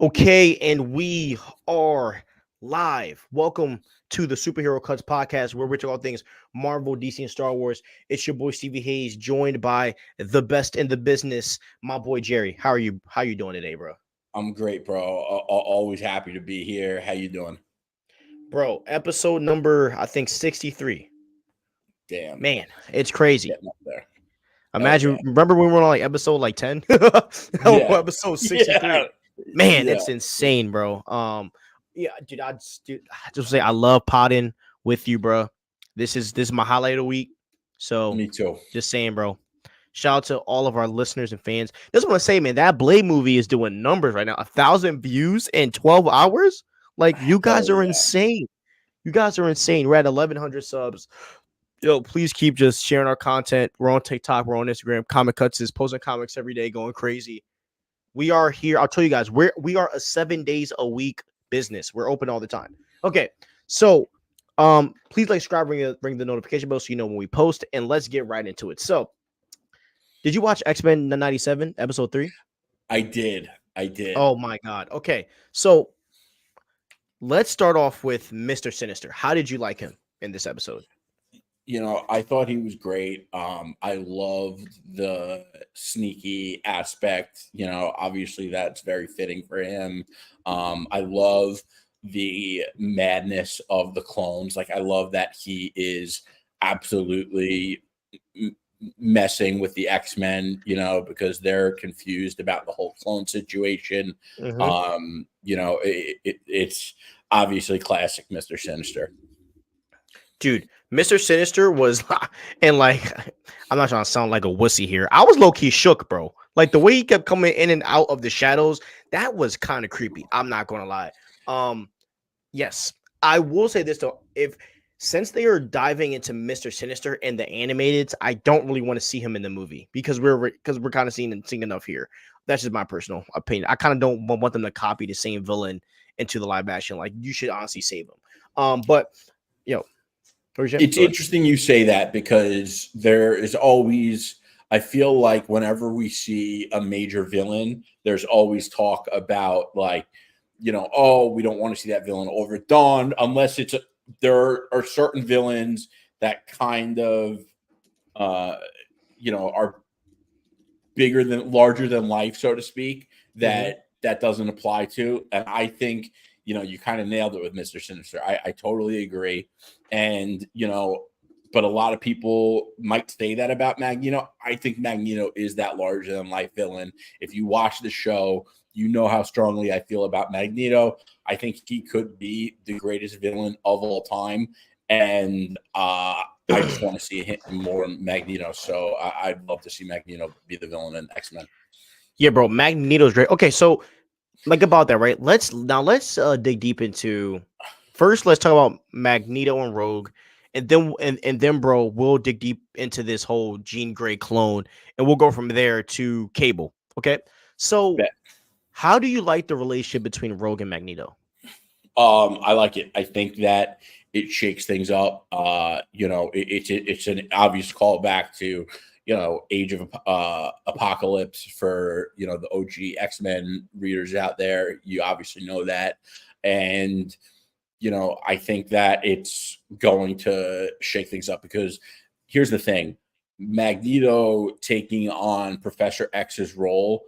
Okay, and we are live. Welcome to the Superherocuts podcast, where we talk all things Marvel, DC, and Star Wars. It's your boy Stevie Hayes, joined by the best in the business, my boy Jerry. How are you? How you doing today, bro? I'm great, bro. Always happy to be here. How you doing? Bro, episode number I think 63. Damn, Man, it's crazy. getting up there. Hell yeah. Imagine, remember when we were on like episode like 10? Yeah. Episode Yeah. 63. Man, Yeah. it's insane, bro. Yeah, dude, I just say I love potting with you, bro. This is my highlight of the week. So Me too. just saying, bro. Shout out to all of our listeners and fans. Just want to say, man, that Blade movie is doing numbers right now. 1,000 views in 12 hours. Like, you guys Hell are yeah. insane. You guys are insane. We're at 1,100 subs. Yo, please keep just sharing our content. We're on TikTok, we're on Instagram. Comic Cuts is posting comics every day, going crazy. We are here. I'll tell you guys, we are a 7 days a week business. We're open all the time. Okay, so please like, subscribe, ring the notification bell so you know when we post, and let's get right into it. So, did you watch X-Men 97 episode 3? I did. I did. Oh my god. Okay, so let's start off with Mr. Sinister. How did you like him in this episode? I thought he was great. I loved the sneaky aspect. Obviously that's very fitting for him. I love the madness of the clones. Like I love that he is absolutely messing with the X-Men, because they're confused about the whole clone situation. Mm-hmm. It's obviously classic Mr. Sinister. Dude, Mr. Sinister was, and like, I'm not trying to sound like a wussy here. I was low key shook, bro. Like the way he kept coming in and out of the shadows, that was kind of creepy. I'm not gonna lie. Um, yes, I will say this though. If since they are diving into Mr. Sinister and the animated, I don't really want to see him in the movie because we're kind of seeing enough here. That's just my personal opinion. I kind of don't want them to copy the same villain into the live action. Like you should honestly save him. But yo, It's go ahead. interesting you say that because there is always, I feel like whenever we see a major villain, there's always talk about like, oh, we don't want to see that villain overdone unless there are certain villains that kind of, uh, are larger than life, so to speak, Mhm. that doesn't apply to. And I think, you kind of nailed it with Mr. Sinister. I totally agree. And, but a lot of people might say that about Magneto. I think Magneto is that larger than life villain. If you watch the show, you know how strongly I feel about Magneto. I think he could be the greatest villain of all time. And I just want to see him more Magneto. So I'd love to see Magneto be the villain in X-Men. Yeah, bro, Magneto's great. Okay, so like about that, right? Let's dig deep into first. Let's talk about Magneto and Rogue, and then, bro, we'll dig deep into this whole Jean Grey clone, and we'll go from there to Cable. Okay, so Bet. how do you like the relationship between Rogue and Magneto? I like it. I think that it shakes things up. It's an obvious callback to Age of Apocalypse for the OG X-Men readers out there. You obviously know that, and I think that it's going to shake things up because here's the thing: Magneto taking on Professor X's role.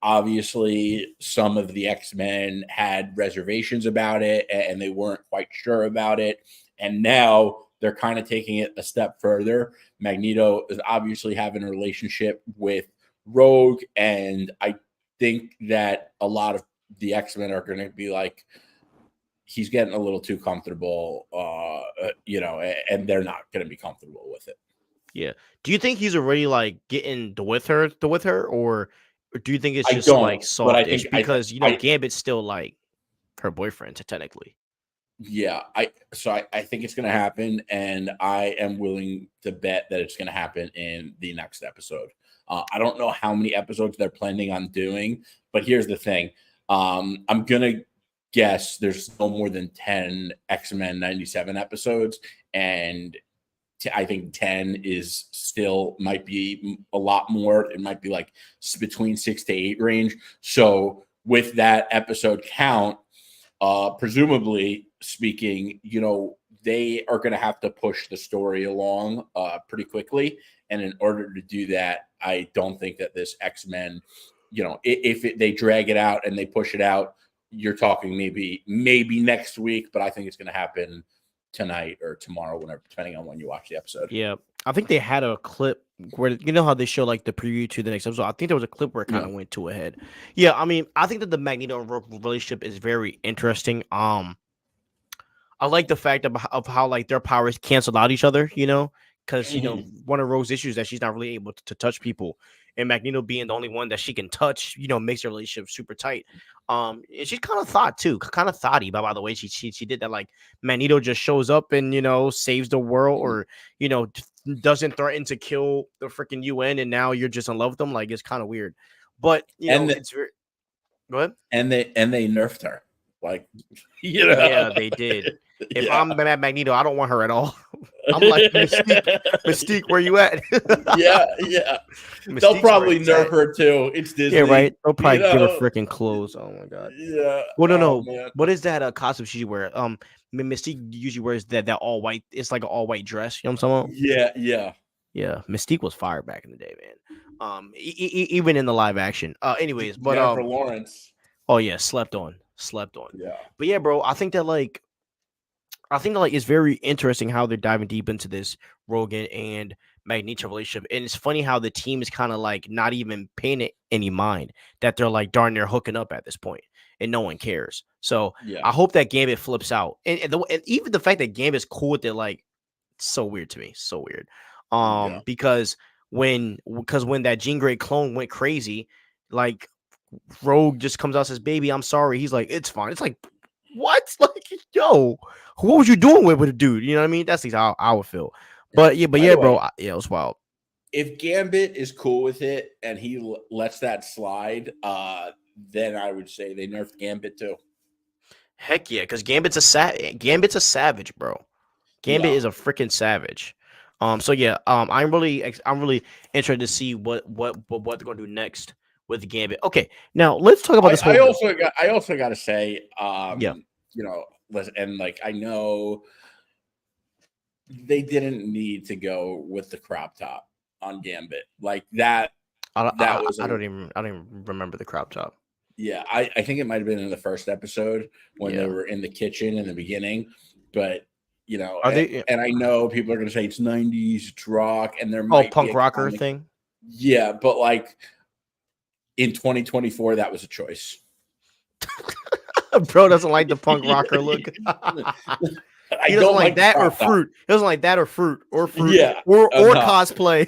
Obviously, some of the X-Men had reservations about it and they weren't quite sure about it. And now they're kind of taking it a step further. Magneto is obviously having a relationship with Rogue, and I think that a lot of the X-Men are going to be like, he's getting a little too comfortable, and they're not going to be comfortable with it. Yeah, do you think he's already like getting the with her, or do you think it's I just like don't, but I softish think because I Gambit's still like her boyfriend technically? yeah, I think it's going to happen, and I am willing to bet that it's going to happen in the next episode. I don't know how many episodes they're planning on doing, but here's the thing: I'm gonna guess there's no more than 10 X-Men 97 episodes, and I think 10 is still might be a lot more. It might be like between 6 to 8 range. So with that episode count, presumably speaking, they are going to have to push the story along pretty quickly. And in order to do that, I don't think that this X-Men, if they drag it out and they push it out, you're talking maybe next week, but I think it's going to happen tonight or tomorrow, whenever, depending on when you watch the episode. Yeah, I think they had a clip where how they show like the preview to the next episode. I think there was a clip where it kind of went to a head. Yeah, I mean, I think that the Magneto and Rogue relationship is very interesting. I like the fact of how like their powers canceled out each other. Because one of Rogue's issues is that she's not really able to touch people, and Magneto being the only one that she can touch, makes their relationship super tight. And she's kind of thoughty, but by the way, she did that. Like Magneto just shows up and saves the world, or doesn't threaten to kill the freaking UN, and now you're just in love with them. Like it's kind of weird, but it's very. Go ahead. And they nerfed her, like Yeah, they did. If I'm at Magneto, I don't want her at all. I'm like, Mystique, where you at? yeah. They'll probably nerf her too. It's Disney. Yeah, right. They'll probably give her freaking clothes. Oh my god. Yeah. Well, no. Man. What is that costume she wears? Mystique usually wears that all white. It's like an all white dress. You know what I'm saying? Yeah. Mystique was fire back in the day, man. Even in the live action. Anyways, but Jennifer Lawrence. Oh yeah, slept on. Yeah. But yeah, bro, I think that it's very interesting how they're diving deep into this Rogan and Magneto relationship. And it's funny how the team is kind of like not even paying it any mind that they're like darn near hooking up at this point and no one cares. So I hope that Gambit flips out. And even the fact that Gambit's cool with it, like, it's so weird to me. So weird. Because when that Jean Grey clone went crazy, like Rogue just comes out and says, "Baby, I'm sorry." He's like, "It's fine." It's like, what? Like, yo, what was you doing with a dude? You know what I mean? That's how I would feel. But yeah, bro. Yeah, it was wild. If Gambit is cool with it and he lets that slide, then I would say they nerfed Gambit too. Heck yeah, because Gambit's a savage, bro. Gambit is a freaking savage. So yeah, I'm really interested to see what they're gonna do next with Gambit. Okay, now let's talk about this. I also got to say, and like I know they didn't need to go with the crop top on Gambit like that. I don't even remember the crop top. Yeah, I think it might have been in the first episode when they were in the kitchen in the beginning, but. And I know people are going to say it's 90s, it's rock, and there might punk be rocker thing. Yeah, but like in 2024, that was a choice. Bro doesn't like the punk rocker look. He doesn't like that or fruit. He doesn't like that or fruit. Yeah, or cosplay.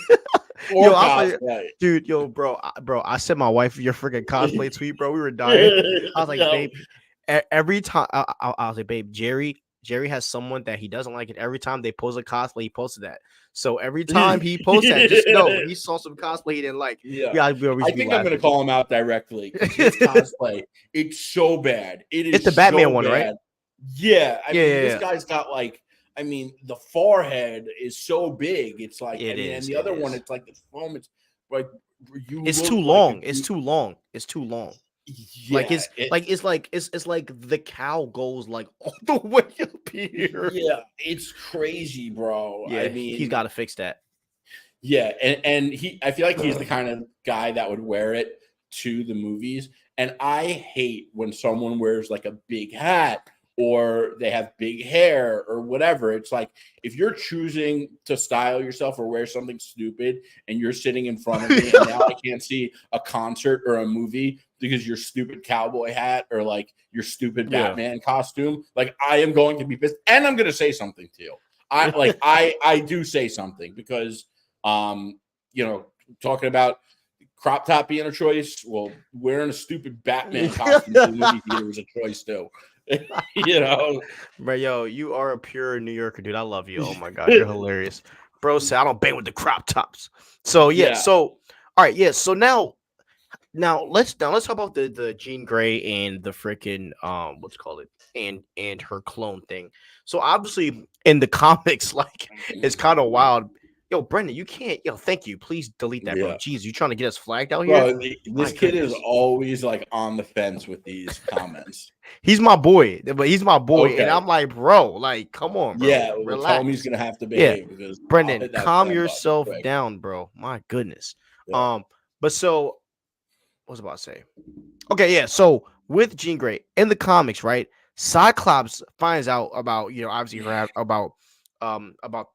Cosplay. Dude, bro, I sent my wife your freaking cosplay tweet, bro. We were dying. I was like, babe, every time I was like, babe, Jerry has someone that he doesn't like, it every time they post a cosplay, he posted that. So every time he posts that, just know he saw some cosplay he didn't like. I think I'm gonna call him out directly. His cosplay, it's so bad. It's the Batman one, bad. Right? Yeah, I mean, this guy's got like, the forehead is so big. It's like, and the other one, it's like the foam. It's like it's too long. It's too long. Yeah, it's like the cow goes like all the way up here. Yeah, it's crazy, bro. Yeah, he's got to fix that. Yeah, and I feel like he's the kind of guy that would wear it to the movies. And I hate when someone wears like a big hat or they have big hair or whatever. It's like, if you're choosing to style yourself or wear something stupid and you're sitting in front of me and now I can't see a concert or a movie because your stupid cowboy hat or like your stupid Batman costume, like I am going to be pissed and I'm going to say something to you. I do say something because, talking about crop top being a choice. Well, wearing a stupid Batman costume to the movie theater was a choice too. But you are a pure New Yorker, dude. I love you. Oh my god, you're hilarious, bro. Say I don't bang with the crop tops. So so all right, so now let's talk about the Jean Grey and the freaking and her clone thing. So obviously in the comics, like it's kind of wild Yo, Brendan, you can't. Yo, thank you. Please delete that, bro. Yeah. Jeez, you trying to get us flagged out here? Bro, My this kid is goodness. always like on the fence with these comments. He's my boy, but he's my boy, and Okay. I'm like, bro, like, come on, bro, Yeah, well, tell him he's relax. gonna have to Yeah, behave because I'll Brendan, hit that calm send button yourself quick. down, bro. My goodness. Yeah. But so what was I about to say? Okay, yeah. So with Jean Grey in the comics, right? Cyclops finds out about obviously about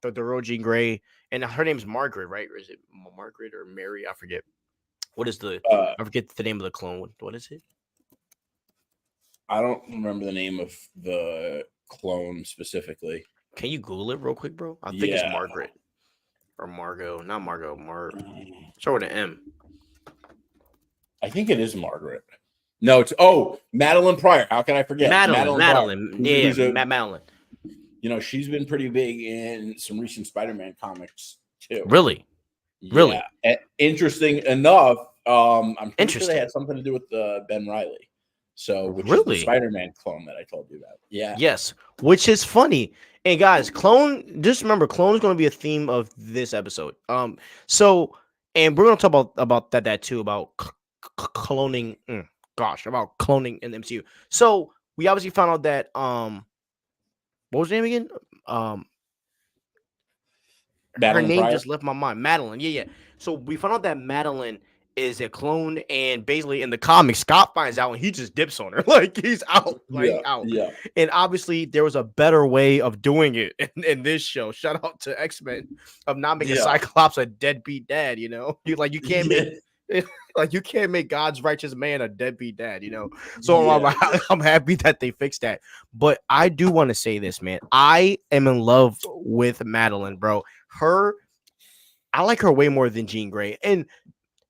the real Jean Grey, and her name's Margaret, right? Or is it Margaret or Mary? I forget. What is the Uh, I forget the name of the clone. What is it? I don't remember the name of the clone specifically. Can you Google it real quick, bro? I think it's Yeah. Margaret or Margot, not Margot. Start with an M. I think it is Margaret. No, it's Madeline Pryor. How can I forget? Madeline. Yeah, Who's a Madeline. she's been pretty big in some recent Spider-Man comics too. Really? Yeah. Interesting enough, I'm pretty sure they Interesting. had something to do with Ben Riley. So, which is the Really? Spider-Man clone that I told you about. Yeah. Yes, which is funny. And guys, clone. Just remember, clone is going to be a theme of this episode. So, and we're going to talk about that too about cloning. About cloning in the MCU. So we obviously found out that what was her name again? Her Madeline name Pryor. just left my mind. Madeline. Yeah. So we found out that Madeline is a clone, and basically in the comics, Scott finds out and he just dips on her. Like he's out. Like Yeah. out. Yeah. And obviously there was a better way of doing it in this show. Shout out to X-Men of not making Yeah. Cyclops a deadbeat dad, you can't make you can't make God's righteous man a deadbeat dad, So I'm happy that they fixed that. But I do want to say this, man. I am in love with Madeline, bro. I like her way more than Jean Grey. And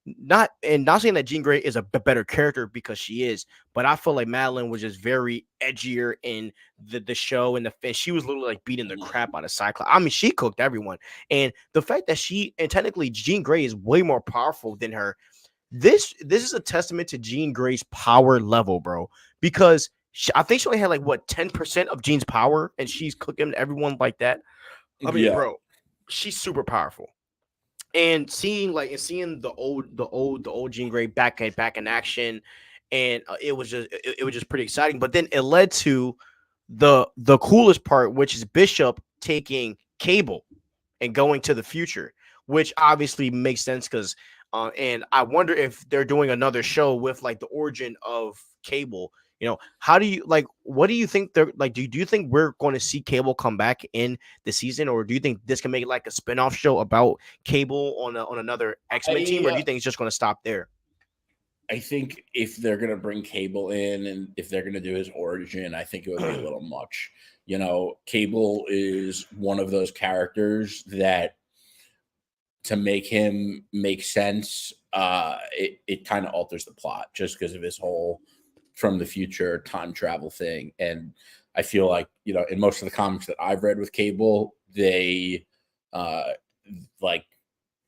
not saying that Jean Grey is a better character because she is, but I feel like Madeline was just very edgier in the show and she was literally like beating the crap out of Cyclops. I mean, she cooked everyone, and the fact that technically Jean Grey is way more powerful than her. This is a testament to Jean Grey's power level, bro, because I think she only had like 10% of Jean's power, and she's cooking everyone like that. I mean, bro, she's super powerful. And seeing the old Jean Grey back in action, and it was just pretty exciting. But then it led to the coolest part, which is Bishop taking Cable and going to the future, which obviously makes sense because and I wonder if they're doing another show with like the origin of Cable. How do you what do you think they're like? Do you think we're going to see Cable come back in the season, or do you think this can make it like a spinoff show about Cable on another X-Men team, or do you think it's just going to stop there? I think if they're going to bring Cable in and if they're going to do his origin, I think it would be a little much. Cable is one of those characters that to make him make sense, it kind of alters the plot just because of his whole from the future time travel thing. And I feel like, in most of the comics that I've read with Cable, they like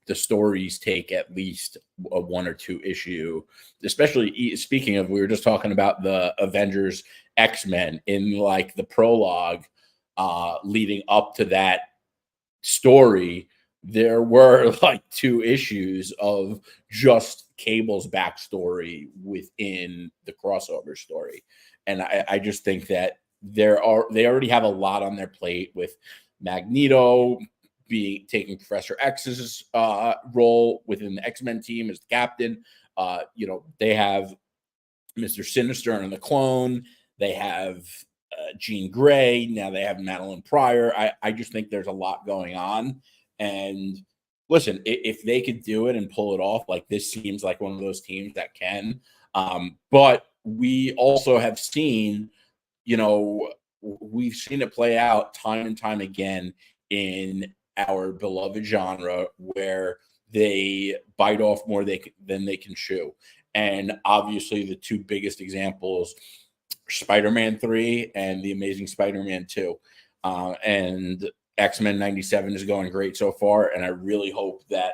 the stories take at least a 1 or 2 issue, especially speaking of, we were just talking about the Avengers X-Men in like the prologue leading up to that story. There were like 2 issues of just Cable's backstory within the crossover story. And I just think that they already have a lot on their plate with Magneto taking Professor X's role within the X-Men team as the captain. They have Mr. Sinister and the Clone. They have Jean Grey. Now they have Madeline Pryor. I just think there's a lot going on. And listen, if they could do it and pull it off, like this seems like one of those teams that can. But we also have seen, we've seen it play out time and time again in our beloved genre where they bite off more than they can chew. And obviously the 2 biggest examples, Spider-Man 3 and The Amazing Spider-Man 2. And X-Men 97 is going great so far. And I really hope that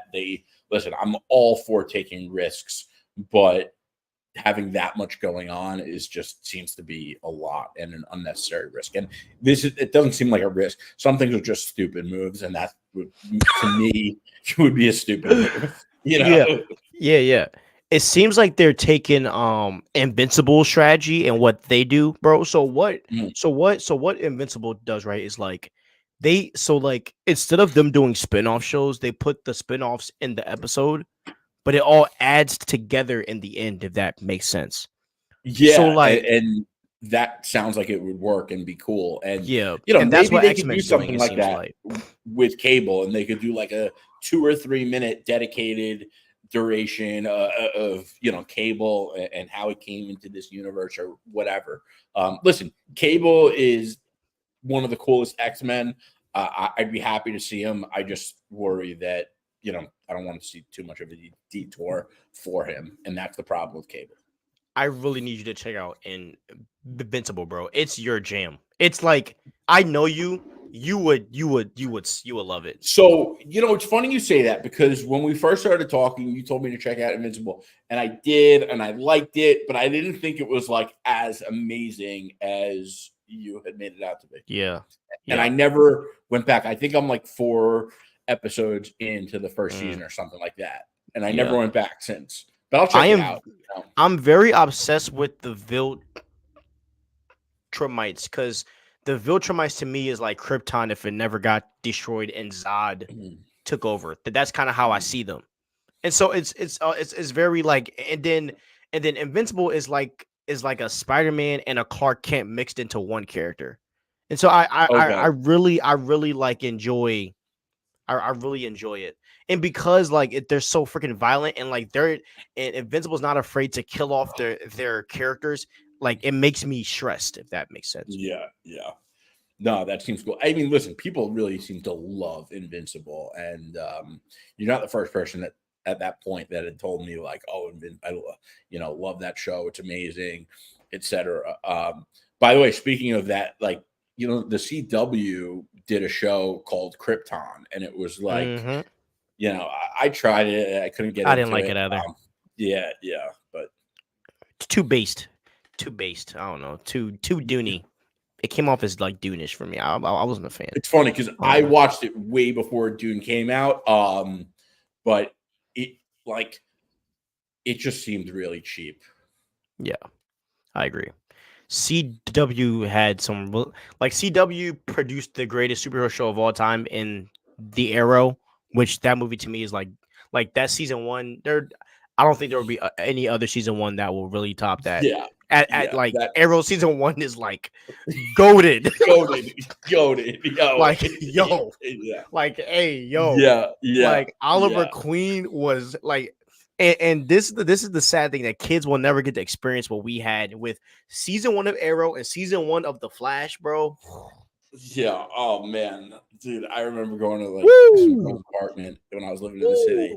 listen, I'm all for taking risks, but having that much going on seems to be a lot and an unnecessary risk. And it doesn't seem like a risk. Some things are just stupid moves, and that to me would be a stupid move. Yeah. It seems like they're taking Invincible strategy and what they do, bro. So what Invincible does, right, is like instead of them doing spin-off shows, they put the spin-offs in the episode, but it all adds together in the end, if that makes sense. Yeah, so and that sounds like it would work and be cool. And and that's maybe they could do something like that with Cable, and they could do like a 2 or 3 minute dedicated duration of Cable and how it came into this universe or whatever. Listen, Cable is one of the coolest X-Men. I'd be happy to see him. I just worry that I don't want to see too much of a detour for him, and that's the problem with Cable. I really need you to check out Invincible, bro. It's your jam. It's like, I know you would love it. So, it's funny you say that, because when we first started talking, you told me to check out Invincible, and I did, and I liked it, but I didn't think it was like as amazing as you had made it out to be. Yeah. And I never went back. I think I'm like 4 episodes into the first season or something like that. And I never went back since. But I'll check it out. I'm very obsessed with the Viltrumites, because the Viltrumites to me is like Krypton if it never got destroyed and Zod took over. That's kind of how I see them. And so it's very like, and then Invincible is like a Spider-Man and a Clark Kent mixed into one character. And so I really like enjoy. I really enjoy it. And because like they're so freaking violent, and like Invincible's not afraid to kill off their characters, like it makes me stressed, if that makes sense. Yeah. No, that seems cool. I mean, listen, people really seem to love Invincible, and you're not the first person that at that point that had told me like, oh, I love that show, it's amazing, etc. By the way, speaking of that, like, the CW did a show called Krypton, and it was like, I tried it, I couldn't get into it. I didn't like it either. But it's too based. I don't know, too Dooney. It came off as like Dune-ish for me. I wasn't a fan. It's funny because I watched it way before Dune came out, but it just seemed really cheap. Yeah, I agree. CW had some, like, CW produced the greatest superhero show of all time in The Arrow, which that movie to me is like that season 1. I don't think there will be any other season 1 that will really top that. Yeah. Arrow season 1 is like goated. Yo. Like, yo. Yeah. Like, hey, yo. Yeah. Like, Oliver Queen was like, and this is the sad thing, that kids will never get to experience what we had with season 1 of Arrow and season 1 of The Flash, bro. Yeah. Oh man, dude, I remember going to like some apartment when I was living in the city,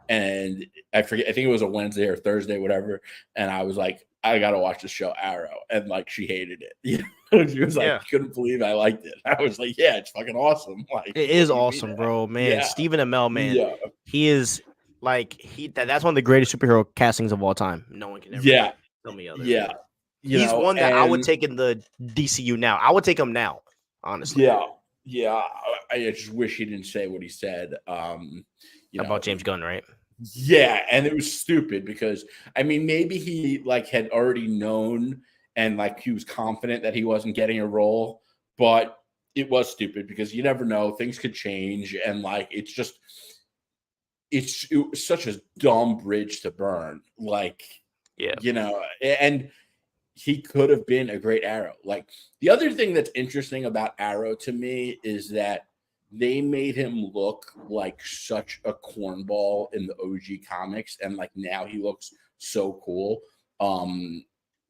and I think it was a Wednesday or Thursday, whatever. And I was like, I gotta watch the show Arrow, and like she hated it. She was like, couldn't believe I liked it. I was like, yeah, it's fucking awesome. Like, it is awesome, bro. Man, Stephen Amell, man, he is. Like, that's one of the greatest superhero castings of all time. No one can ever tell me other. Yeah. He's one that I would take in the DCU now. I would take him now, honestly. Yeah. I just wish he didn't say what he said. About James Gunn, right? Yeah, and it was stupid because, I mean, maybe he like had already known and like he was confident that he wasn't getting a role, but it was stupid because you never know, things could change, and like it was such a dumb bridge to burn. Like, and he could have been a great Arrow. Like, the other thing that's interesting about Arrow to me is that they made him look like such a cornball in the OG comics, and like now he looks so cool. And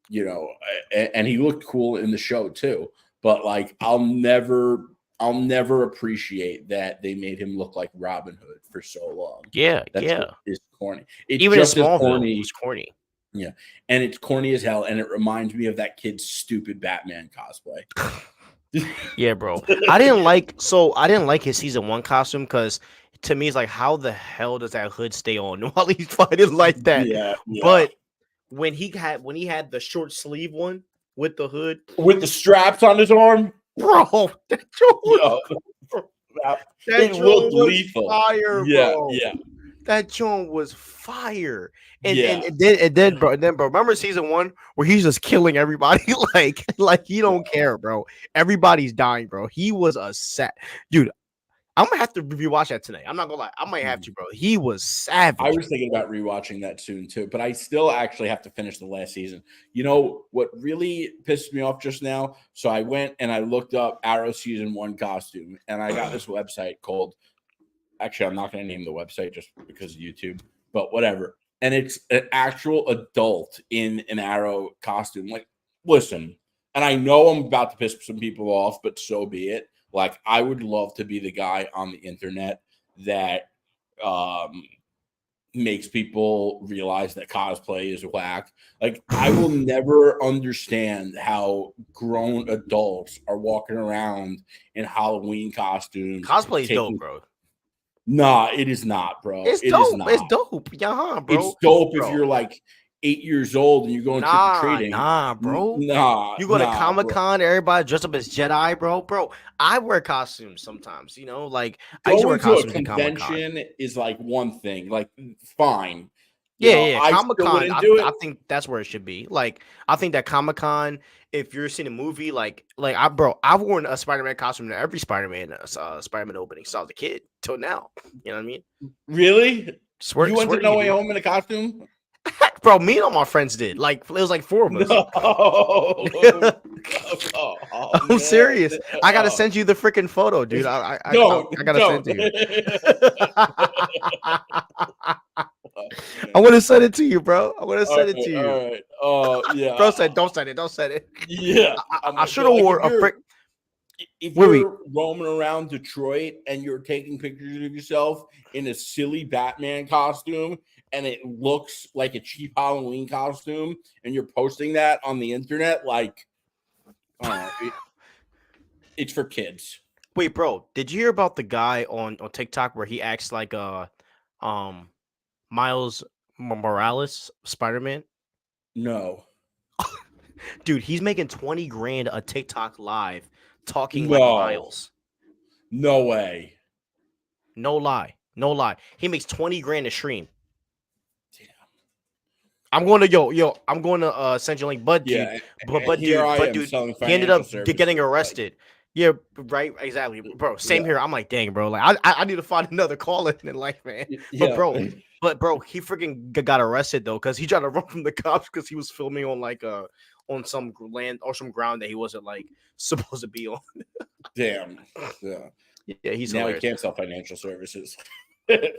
he looked cool in the show too. But like, I'll never appreciate that they made him look like Robin Hood for so long. It's corny. Even in Smallville, it was corny. Yeah, and it's corny as hell, and it reminds me of that kid's stupid Batman cosplay. Yeah, bro. I didn't like his season 1 costume, because to me it's like, how the hell does that hood stay on while he's fighting like that? Yeah. But when he had the short sleeve one with the hood, with the straps on his arm. bro. That joint was, Yo, that it joint looked was lethal. fire, Yeah, bro. yeah, That joint was fire. And, yeah. bro, remember season 1 where he's just killing everybody like he don't care, bro. Everybody's dying, bro. He was a set, dude. I'm gonna have to rewatch that tonight. I'm not gonna lie, I might have to, bro. He was savage. I was thinking about rewatching that soon too, but I still actually have to finish the last season. You know what really pissed me off just now? So I went and I looked up Arrow season 1 costume, and I got this website called. Actually, I'm not going to name the website just because of YouTube, but whatever. And it's an actual adult in an Arrow costume. Like, listen, and I know I'm about to piss some people off, but so be it. Like, I would love to be the guy on the internet that makes people realize that cosplay is whack. Like, I will never understand how grown adults are walking around in Halloween costumes. Cosplay is dope, bro. Nah, it is not, bro. It's It dope. is not. It's dope. Yeah, bro. It's dope bro. if you're like 8 years old and you're going trick or treating. Nah, bro. Nah. You go to Comic-Con, everybody dressed up as Jedi, bro. Bro, I wear costumes sometimes, you know, like I used to wear Going to costumes a at Comic-Con. convention is like one thing. Like, fine. Yeah. I Comic-Con, I think that's where it should be. Like, I think that Comic-Con, if you're seeing a movie, I've worn a Spider-Man costume to every Spider-Man opening since I was a kid till now. You know what I mean? Really? Swear, you went swear to No Way you, Home in a costume? bro. Me and all my friends did. Like, it was like 4 of us. No. I'm serious. I gotta send you the freaking photo, dude. I gotta send to you. I want to send it to you, bro. I want to send it to you. All right. Oh, yeah. Bro said, don't send it. Don't send it. Yeah. I should have wore a frick. If you're roaming around Detroit and you're taking pictures of yourself in a silly Batman costume and it looks like a cheap Halloween costume and you're posting that on the internet, like, it's for kids. Wait, bro, did you hear about the guy on TikTok where he acts like Miles Morales Spider-Man? No. Dude, he's making 20 grand a TikTok live talking like Miles. No way. No lie. He makes 20 grand a stream. Damn. I'm going to I'm going to send you a link, but dude, he ended up getting arrested. Yeah, right, exactly, bro. Same here. I'm like, dang, bro. Like, I need to find another calling in life, man. But bro, he freaking got arrested though because he tried to run from the cops because he was filming on on some land or some ground that he wasn't like supposed to be on. Damn. Yeah. Yeah, he's now hilarious. He can't sell financial services.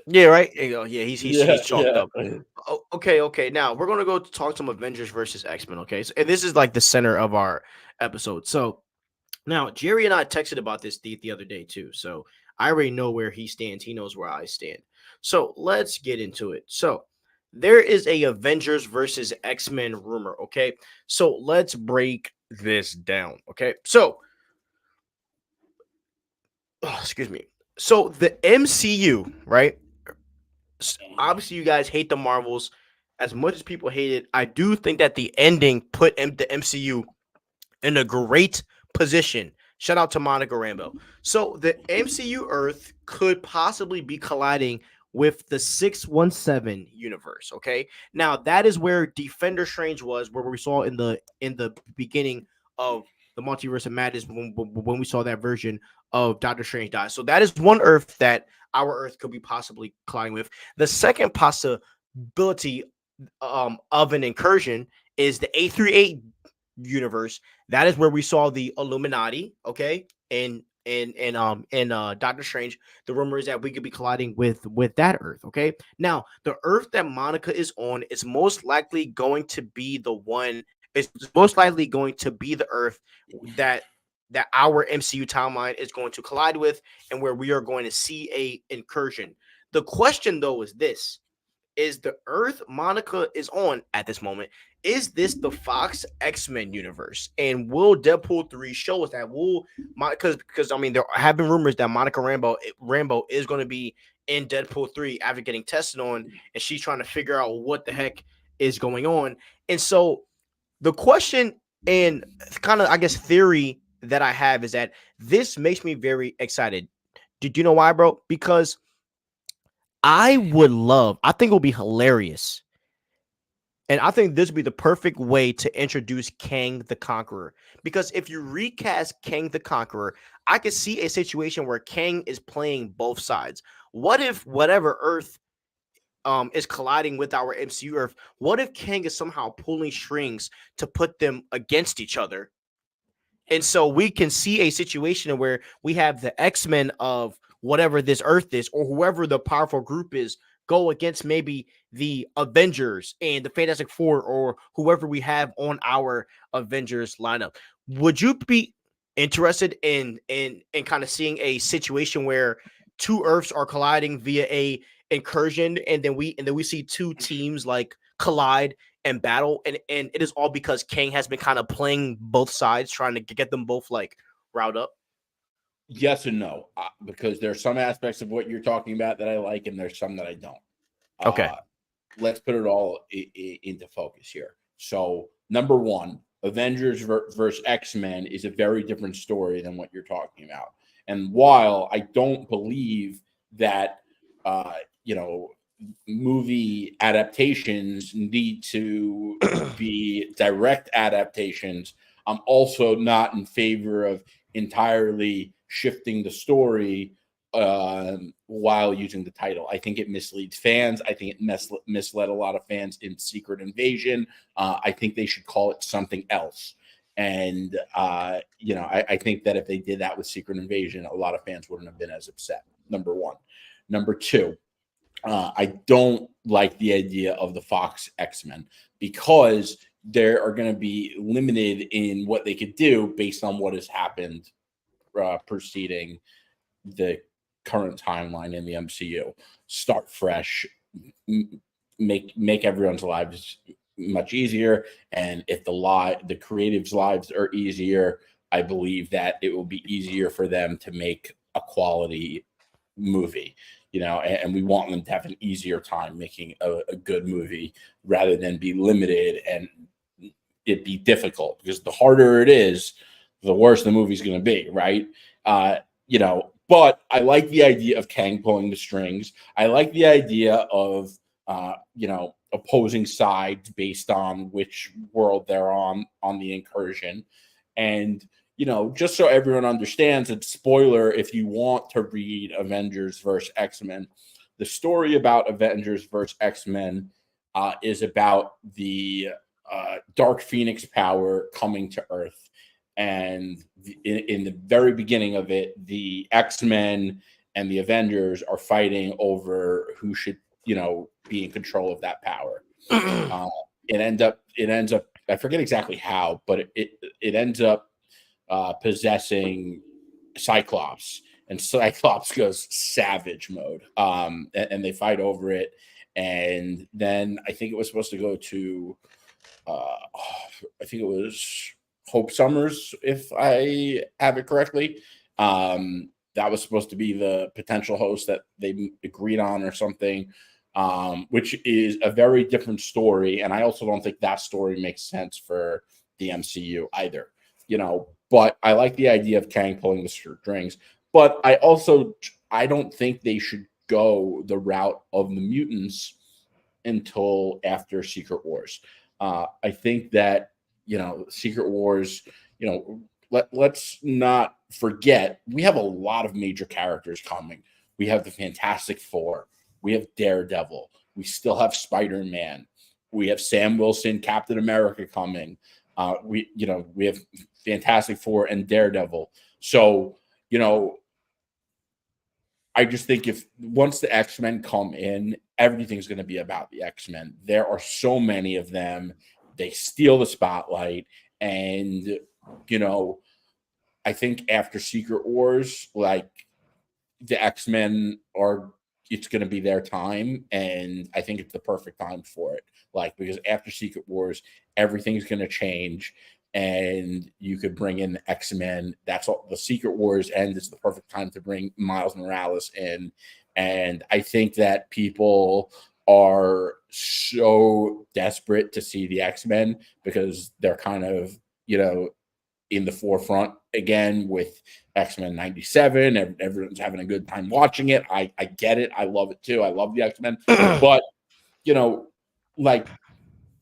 Yeah, right. Yeah, he's chalked up. Oh, okay. Now we're gonna go talk some Avengers versus X-Men. Okay, so, and this is like the center of our episode. So now Jerry and I texted about this the other day too. So I already know where he stands. He knows where I stand. So let's get into it. So there is a Avengers versus X-Men rumor. Okay, so let's break this down. Okay, so excuse me. So the MCU, right? Obviously, you guys hate the Marvels as much as people hate it. I do think that the ending put the MCU in a great position. Shout out to Monica Rambeau. So the MCU Earth could possibly be colliding with the 617 universe. Okay, now that is where Defender Strange was, where we saw in the beginning of the Multiverse of Madness when we saw that version of Doctor Strange die. So that is one Earth that our Earth could be possibly colliding with. The second possibility of an incursion is the 838 universe. That is where we saw the Illuminati. Okay, and Doctor Strange. The rumor is that we could be colliding with that Earth. Okay, now the Earth that Monica is on is most likely going to be the one. It's most likely going to be the Earth that our MCU timeline is going to collide with, and where we are going to see a incursion. The question though is this: is the Earth Monica is on at this moment, is this the Fox X-Men universe? And will Deadpool 3 show us that? Because I mean, there have been rumors that Monica Rambeau is going to be in Deadpool 3 after getting tested on, and she's trying to figure out what the heck is going on. And so the question and kind of, I guess, theory that I have is that this makes me very excited. Did you know why, bro? Because I think it would be hilarious. And I think this would be the perfect way to introduce Kang the Conqueror. Because if you recast Kang the Conqueror, I could see a situation where Kang is playing both sides. What if whatever Earth is colliding with our MCU Earth? What if Kang is somehow pulling strings to put them against each other? And so we can see a situation where we have the X-Men of whatever this Earth is, or whoever the powerful group is, go against maybe the Avengers and the Fantastic Four, or whoever we have on our Avengers lineup. Would you be interested in kind of seeing a situation where two Earths are colliding via a incursion, and then we see two teams like collide and battle, and it is all because Kang has been kind of playing both sides, trying to get them both like riled up? Yes and no, because there's some aspects of what you're talking about that I like, and there's some that I don't. Okay. Let's put it all into focus here. So, number one, Avengers versus X-Men is a very different story than what you're talking about. And while I don't believe that, you know, movie adaptations need to be direct adaptations, I'm also not in favor of entirely shifting the story while using the title. I think it misleads fans. I think it misled a lot of fans in Secret Invasion. I think they should call it something else. And, you know, I think that if they did that with Secret Invasion, a lot of fans wouldn't have been as upset. Number one. Number two, I don't like the idea of the Fox X-Men because they are going to be limited in what they could do based on what has happened preceding the current timeline in the MCU. Start fresh, make everyone's lives much easier, and if the creatives' lives are easier, I believe that it will be easier for them to make a quality movie, you know, and we want them to have an easier time making a good movie rather than be limited and it be difficult, because the harder it is, the worse the movie's going to be, right? You know, but I like the idea of Kang pulling the strings. I like the idea of, you know, opposing sides based on which world they're on the incursion. And, you know, just so everyone understands, it's spoiler if you want to read Avengers versus X-Men. The story about Avengers versus X-Men is about the Dark Phoenix power coming to Earth. And in the very beginning of it, the X-Men and the Avengers are fighting over who should, you know, be in control of that power. It ends up, I forget exactly how, but it ends up possessing Cyclops, and Cyclops goes savage mode. And they fight over it. And then I think it was supposed to go to, I think it was Hope Summers, if I have it correctly. That was supposed to be the potential host that they agreed on or something, which is a very different story. And I also don't think that story makes sense for the MCU either, you know, but I like the idea of Kang pulling the strings. But I don't think they should go the route of the mutants until after Secret Wars. I think that, you know, Secret Wars, you know, let's not forget, we have a lot of major characters coming. We have the Fantastic Four. We have Daredevil. We still have Spider-Man. We have Sam Wilson, Captain America coming. We have Fantastic Four and Daredevil. So, you know, I just think if once the X-Men come in, everything's going to be about the X-Men. There are so many of them. They steal the spotlight. And, you know, I think after Secret Wars, like, the X-Men it's going to be their time. And I think it's the perfect time for it. Like, because after Secret Wars, everything's going to change. And you could bring in the X-Men. That's all. The Secret Wars end. It's the perfect time to bring Miles Morales in. And I think that people are so desperate to see the X-Men because they're kind of, in the forefront again with X-Men 97. Everyone's having a good time watching it. I get it. I love it too. I love the X-Men. But, like,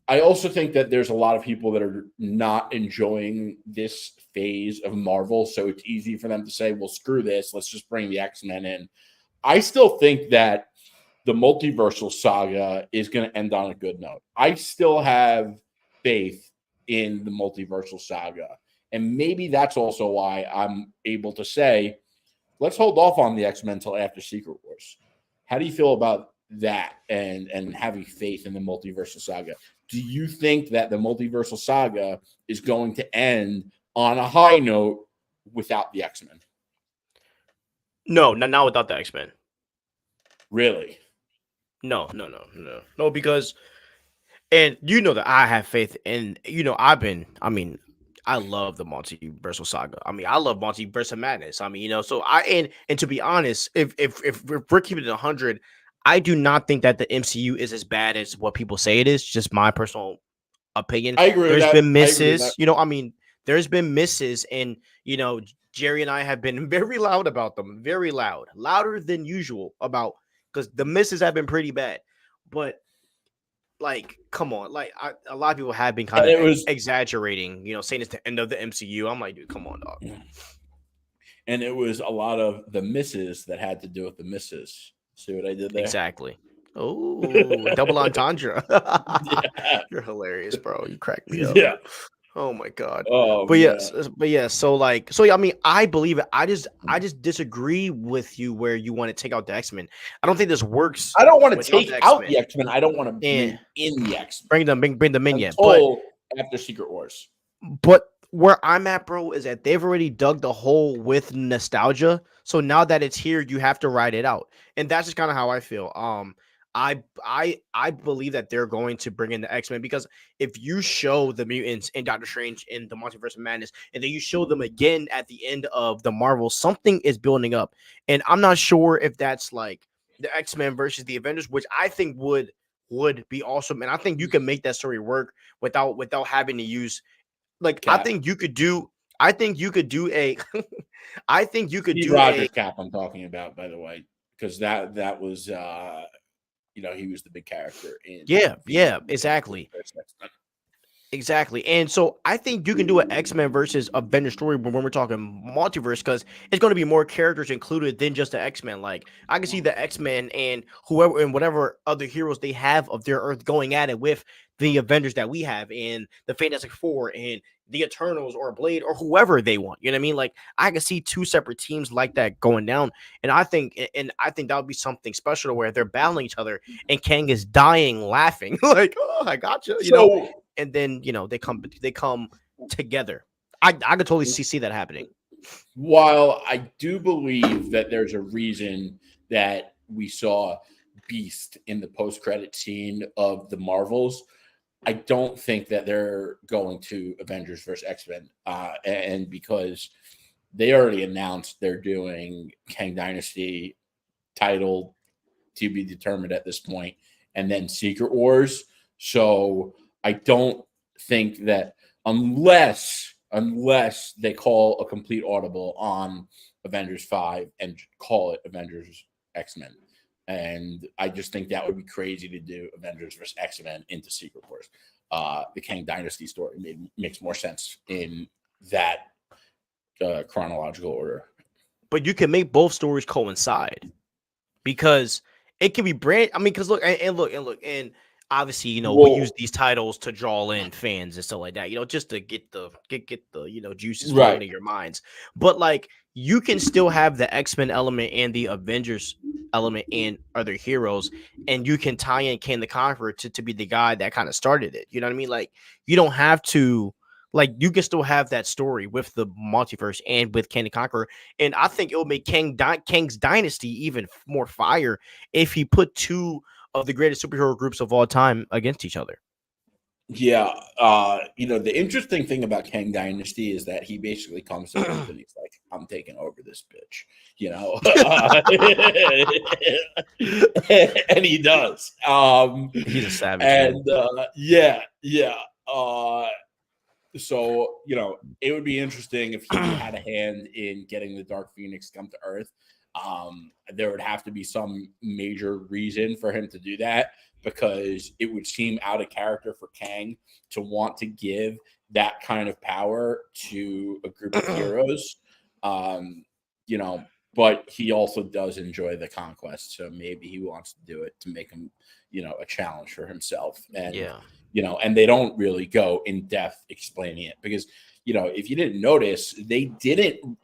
I also think that there's a lot of people that are not enjoying this phase of Marvel. So it's easy for them to say, well, screw this. Let's just bring the X-Men in. I still think that the multiversal saga is going to end on a good note. I still have faith in the multiversal saga. And maybe that's also why I'm able to say, let's hold off on the X-Men until after Secret Wars. How do you feel about that and having faith in the multiversal saga? Do you think that the multiversal saga is going to end on a high note without the X-Men? No, not without the X-Men. Really? No, because, and that I have faith in, I love the multiversal saga. I love multiverse of madness. So and to be honest, if we're keeping it 100, I do not think that the MCU is as bad as what people say it is. Just my personal opinion. I agree with that. There's been misses, there's been misses, and Jerry and I have been very loud about them, very loud, louder than usual about, because the misses have been pretty bad. But like, come on, like a lot of people have been kind of exaggerating, saying it's the end of the MCU. I'm like, dude, come on, dog. And it was a lot of the misses that had to do with the misses. See what I did there? Exactly. Oh, double entendre. Yeah. You're hilarious, bro. You cracked me up. Yeah. Oh my god. Oh, but yeah. So I believe it. I just disagree with you where you want to take out the X-Men. I don't think this works. I don't want to take out the X-Men. I don't want to bring in the X-Men. Bring them in yet. But after Secret Wars. But where I'm at, bro, is that they've already dug the hole with nostalgia. So now that it's here, you have to ride it out, and that's just kind of how I feel. I believe that they're going to bring in the X-Men, because if you show the mutants in Doctor Strange in the Multiverse of Madness, and then you show them again at the end of the Marvel, something is building up. And I'm not sure if that's like the X-Men versus the Avengers, which I think would be awesome. And I think you can make that story work without having to use, like, Cap. I think you could do a I think you could Steve do Rogers Cap I'm talking about, by the way, because that was he was the big character in exactly. And so I think you can do an X-Men versus Avengers story when we're talking multiverse, because it's going to be more characters included than just the X-Men. Like, I can see the X-Men and whoever and whatever other heroes they have of their Earth going at it with the Avengers that we have, and the Fantastic Four, and the Eternals, or Blade, or whoever they want. You know what I mean? Like, I can see two separate teams like that going down, and I think that would be something special, where they're battling each other, and Kang is dying laughing, like, oh, I got you, know. And then they come together. I could totally see that happening. While I do believe that there's a reason that we saw Beast in the post-credit scene of the Marvels, I don't think that they're going to Avengers versus X-Men, and because they already announced they're doing Kang Dynasty, titled to be determined at this point, and then Secret Wars. So I don't think that unless they call a complete audible on Avengers 5 and call it Avengers X-Men. And I just think that would be crazy to do Avengers versus X-Men into Secret Wars. The Kang Dynasty story makes more sense in that chronological order. But you can make both stories coincide, because it can be brand. I mean, because look, and obviously, we use these titles to draw in fans and stuff like that, just to get the juices flowing in your minds. But like, you can still have the X-Men element and the Avengers element and other heroes, and you can tie in Kang the Conqueror to be the guy that kind of started it. You know what I mean? Like, you don't have to, like, you can still have that story with the multiverse and with Kang the Conqueror. And I think it will make Kang's Dynasty even more fire if he put two of the greatest superhero groups of all time against each other. Yeah. The interesting thing about Kang Dynasty is that he basically comes to Earth and he's like, I'm taking over this bitch, you know. And he does. He's a savage, and man. yeah. So, you know, it would be interesting if he had a hand in getting the Dark Phoenix come to Earth. There would have to be some major reason for him to do that, because it would seem out of character for Kang to want to give that kind of power to a group of heroes. You know, but he also does enjoy the conquest, so maybe he wants to do it to make him, you know, a challenge for himself. And you know, and they don't really go in depth explaining it, because, you know, if you didn't notice, they didn't,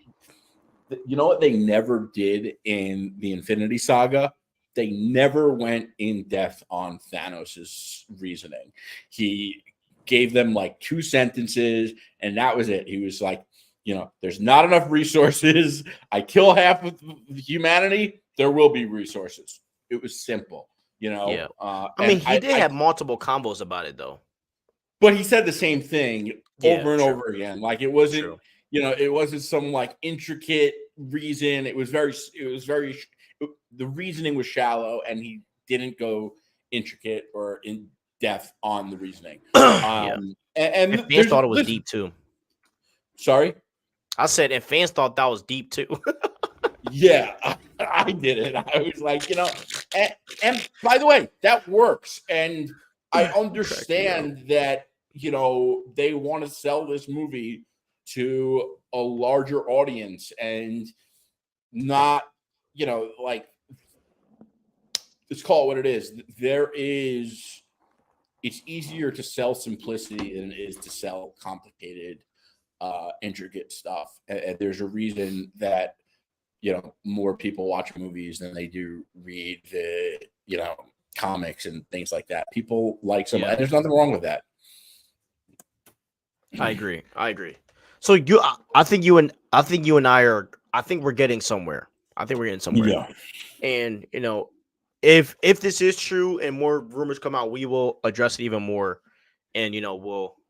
you know what they never did in the Infinity Saga? They never went in depth on Thanos's reasoning. He gave them like 2 sentences, and that was it. He was like, you know, there's not enough resources. I kill half of humanity. There will be resources. It was simple, you know. Yeah. I mean, he did have multiple combos about it, though. But he said the same thing over and over again. Like, it wasn't, you know, it wasn't some like intricate reason. It was very, the reasoning was shallow, and he didn't go intricate or in depth on the reasoning. And fans thought it was deep too. Sorry? I said, and fans thought that was deep too. Yeah, I did it. I was like, you know, and by the way, that works. And I understand that, you know, they want to sell this movie to a larger audience and not, you know, like, let's call it what it is. It's easier to sell simplicity than it is to sell complicated, intricate stuff. And there's a reason that, you know, more people watch movies than they do read the, you know, comics and things like that. People like some, and there's nothing wrong with that. I agree. So I think you and I think we're getting somewhere. Yeah. And, you know, if this is true and more rumors come out, we will address it even more, and, you know,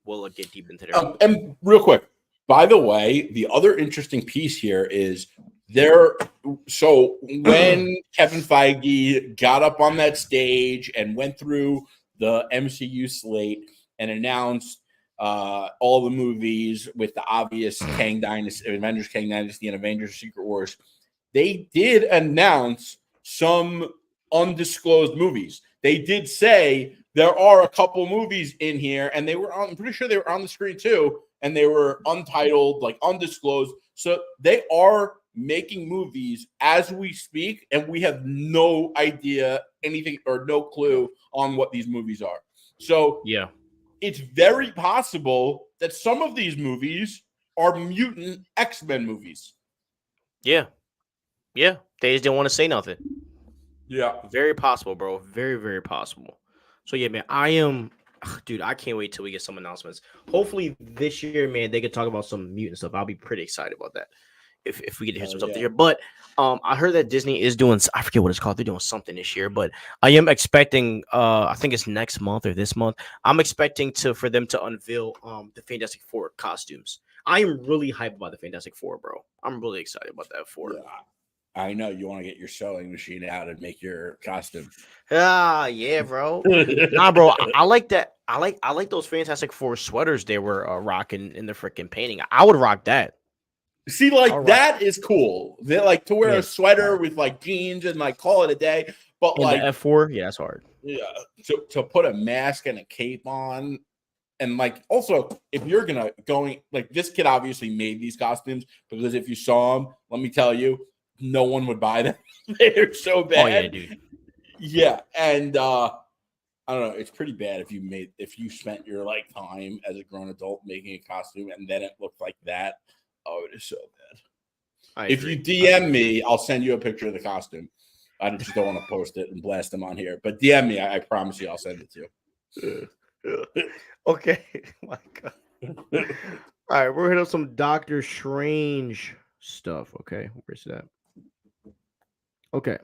we'll get deep into there. And real quick, by the way, the other interesting piece here is so when Kevin Feige got up on that stage and went through the MCU slate and announced all the movies with the obvious Kang Dynasty, Avengers Kang Dynasty, and Avengers Secret Wars, they did announce some undisclosed movies. They did say there are a couple movies in here, and I'm pretty sure they were on the screen too, and they were untitled, like undisclosed. So they are making movies as we speak, and we have no idea anything or no clue on what these movies are. So yeah, it's very possible that some of these movies are mutant X-Men movies. Yeah. They just didn't want to say nothing. Yeah. Very possible, bro. Very, very possible. So yeah, man, dude, I can't wait till we get some announcements. Hopefully this year, man, they could talk about some mutant stuff. I'll be pretty excited about that if we get to hear some stuff here. But I heard that Disney is doing, I forget what it's called. They're doing something this year, but I am expecting, I think it's next month or this month. I'm expecting for them to unveil the Fantastic Four costumes. I am really hyped about the Fantastic Four, bro. I'm really excited about that Four. Yeah. I know you want to get your sewing machine out and make your costume. Yeah, bro. Nah, bro. I like that. I like those Fantastic Four sweaters they were rocking in the freaking painting. I would rock that. See, like that is cool. They like to wear a sweater with like jeans and like call it a day. But and like the F4, yeah, that's hard. Yeah, to put a mask and a cape on, and like also if you're going like this kid obviously made these costumes, because if you saw them, let me tell you, no one would buy them. They're so bad. Oh yeah, dude. Yeah, and I don't know. It's pretty bad if you spent your like time as a grown adult making a costume and then it looked like that. Oh, it is so bad. If you DM me, I'll send you a picture of the costume. I just don't want to post it and blast them on here. But DM me, I promise you, I'll send it to you. Okay. My God. All right, we're hitting up some Doctor Strange stuff. Okay, where's that? Okay.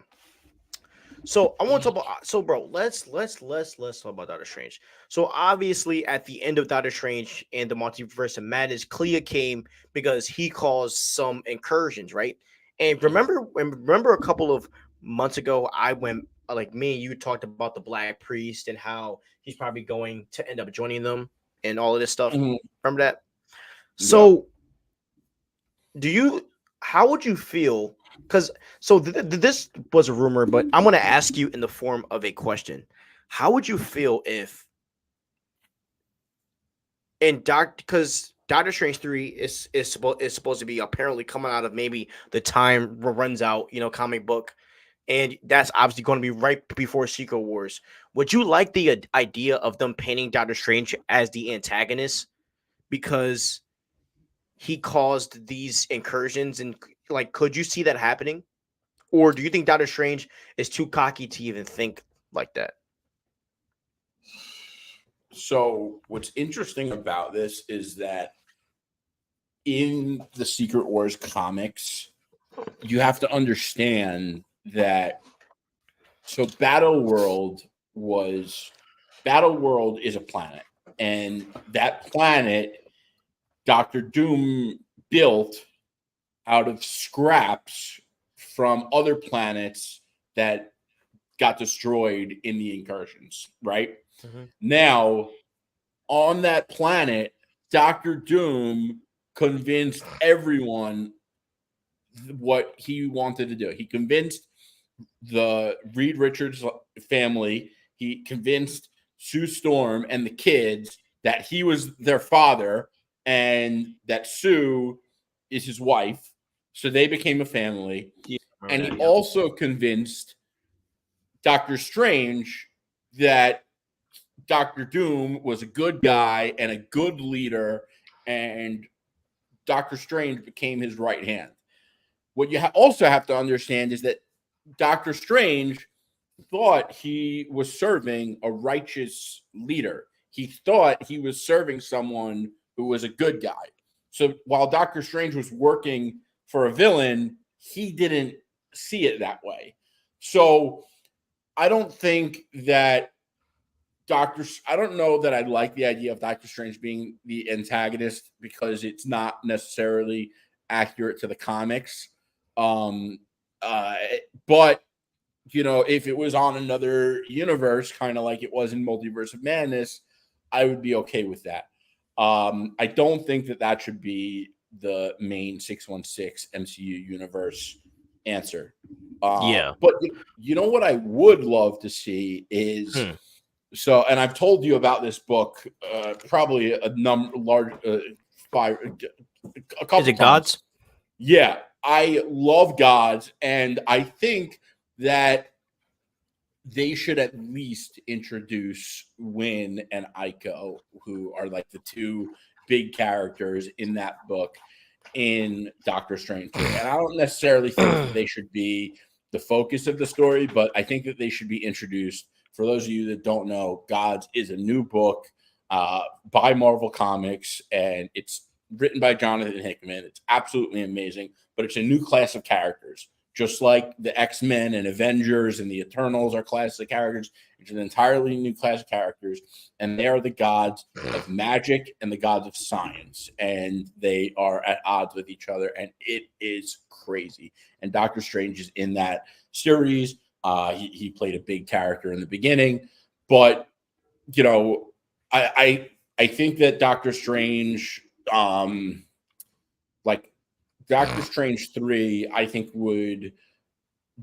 So I want to talk about. So, bro, let's talk about Doctor Strange. So obviously, at the end of Doctor Strange and the Multiverse of Madness, Clea came because he caused some incursions, right? And remember a couple of months ago, I went like me and you talked about the Black Priest and how he's probably going to end up joining them and all of this stuff. Mhm. Remember that? Yeah. So do you how would you feel because this was a rumor but I'm going to ask you in the form of a question. How would you feel if in because Doctor Strange 3 is supposed to be apparently coming out of maybe the time runs out, comic book, and that's obviously going to be right before Secret Wars. Would you like the idea of them painting Doctor Strange as the antagonist because he caused these incursions, and like could you see that happening? Or do you think Doctor Strange is too cocky to even think like that? So what's interesting about this is that in the Secret Wars comics, you have to understand that Battle World is a planet, and that planet Doctor Doom built out of scraps from other planets that got destroyed in the incursions, right? Mhm. Now, on that planet, Doctor Doom convinced everyone what he wanted to do. He convinced the Reed Richards family, he convinced Sue Storm and the kids that he was their father and that Sue is his wife. So they became a family. Yeah, And remember he that, yep. also convinced Doctor Strange that Doctor Doom was a good guy and a good leader, and Doctor Strange became his right hand. What you also have to understand is that Doctor Strange thought he was serving a righteous leader. He thought he was serving someone who was a good guy. So while Doctor Strange was working for a villain, he didn't see it that way. So I don't think that I don't know that I like the idea of Doctor Strange being the antagonist because it's not necessarily accurate to the comics. Um, uh, but if it was on another universe, kind of like it was in Multiverse of Madness, I would be okay with that. I don't think that should be the main 616 MCU universe answer. Yeah. But you know what I would love to see is Hmm. and I've told you about this book probably a large five a Is couple it times. gods? Yeah, I love gods, and I think that they should at least introduce Win and Aiko, who are like the two big characters in that book in Doctor Strange 3. And I don't necessarily think that they should be the focus of the story, but I think that they should be introduced. For those of you that don't know, Gods is a new book by Marvel Comics, and it's written by Jonathan Hickman. It's absolutely amazing, but it's a new class of characters. Just like the X-Men and Avengers and the Eternals are classes of characters, it's an entirely new class of characters, and they are the gods of magic and the gods of science, and they are at odds with each other, and it is crazy. And Doctor Strange is in that series. He played a big character in the beginning, but I think that Doctor Strange, like Doctor Strange 3, I think would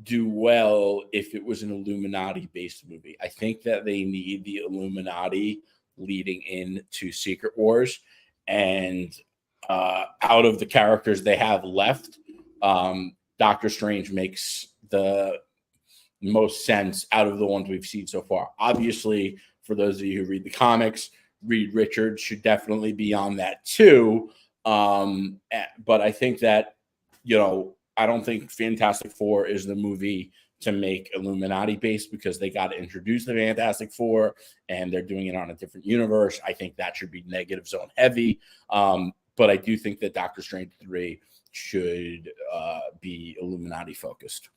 do well if it was an Illuminati based movie. I think that they need the Illuminati leading into Secret Wars, and out of the characters they have left, Doctor Strange makes the most sense out of the ones we've seen so far. Obviously, for those of you who read the comics, Reed Richards should definitely be on that too. But I think that, I don't think Fantastic Four is the movie to make Illuminati based because they got to introduce the Fantastic Four and they're doing it on a different universe. I think that should be negative zone heavy. But I do think that Doctor Strange 3 should be Illuminati focused.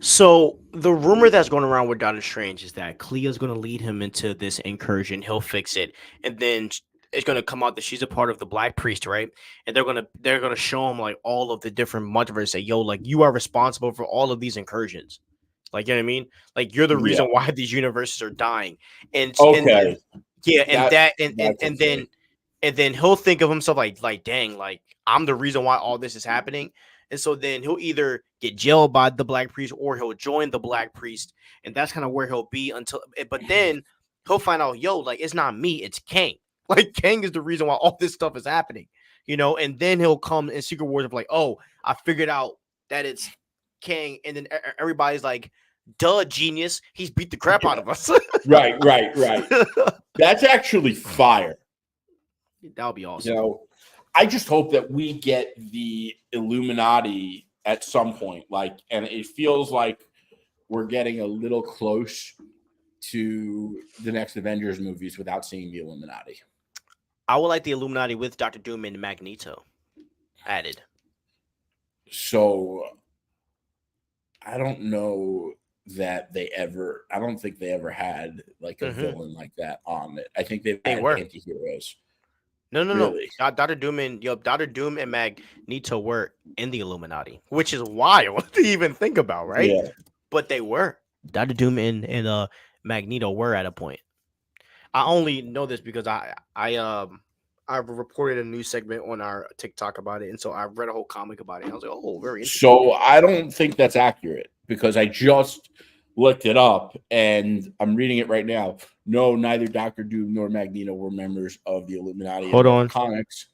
So the rumor that's going around with Doctor Strange is that Clea's going to lead him into this incursion. He'll fix it, and then it's going to come out that she's a part of the Black Priest, right? And they're gonna show him like all of the different multiverses. Say, yo, like you are responsible for all of these incursions. Like you know what I mean? Like you're the Yeah. reason why these universes are dying. And Okay. yeah, and That that and and, that's and okay. then and then he'll think of himself like dang, like I'm the reason why all this is happening. And so then he'll either get jailed by the Black Priest or he'll join the Black Priest, and that's kind of where he'll be until. But then he'll find out, yo, like it's not me, it's Kang. Like Kang is the reason why all this stuff is happening, you know. And then he'll come in Secret Wars of like, oh, I figured out that it's Kang, and then everybody's like, duh, genius, he's beat the crap out Yeah. of us. Right. That's actually fire. That would be You awesome. know, I just hope that we get the Illuminati at some point. Like, and it feels like we're getting a little close to the next Avengers movies without seeing the Illuminati. I would like the Illuminati with Doctor Doom and Magneto added. So I don't know that I don't think they ever had like a villain like that on it. I think they've They had were. anti-heroes. No. Really? Doctor Doom and Doctor Doom and Magneto were in the Illuminati, which is wild to even think about, right? Yeah. But they were. Doctor Doom and Magneto were at a point. I only know this because I reported a news segment on our TikTok about it, and so I read a whole comic about it. And I was like, oh, very interesting. So I don't think that's accurate because I just looked it up and I'm reading it right now. No, neither Doctor Doom nor Magneto were members of the Illuminati Hold in the on. comics.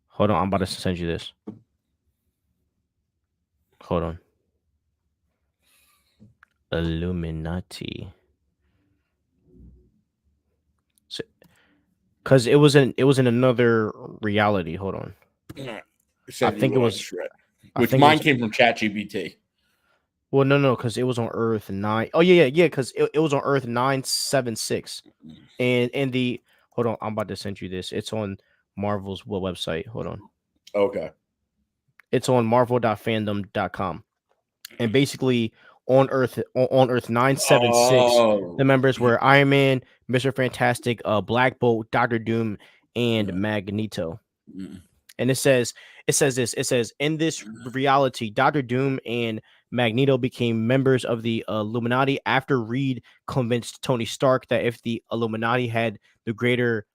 Hold on, I'm about to send you this. Hold on. Illuminati. Because it was in another reality. Hold on. I Send you think it what I was. just read, I which think it mine was. came from ChatGPT. Well, no, because it was on Earth 9. Oh yeah. Because it was on Earth 976, and the hold on. I'm about to send you this. It's on Marvel's website. Hold on. Okay. It's on marvel.fandom.com, and basically on Earth 976, Oh. the members were Iron Man, Mr. Fantastic, Black Bolt, Doctor Doom, and Magneto. And it says in this reality, Doctor Doom and Magneto became members of the Illuminati after Reed convinced Tony Stark that if the Illuminati had the greater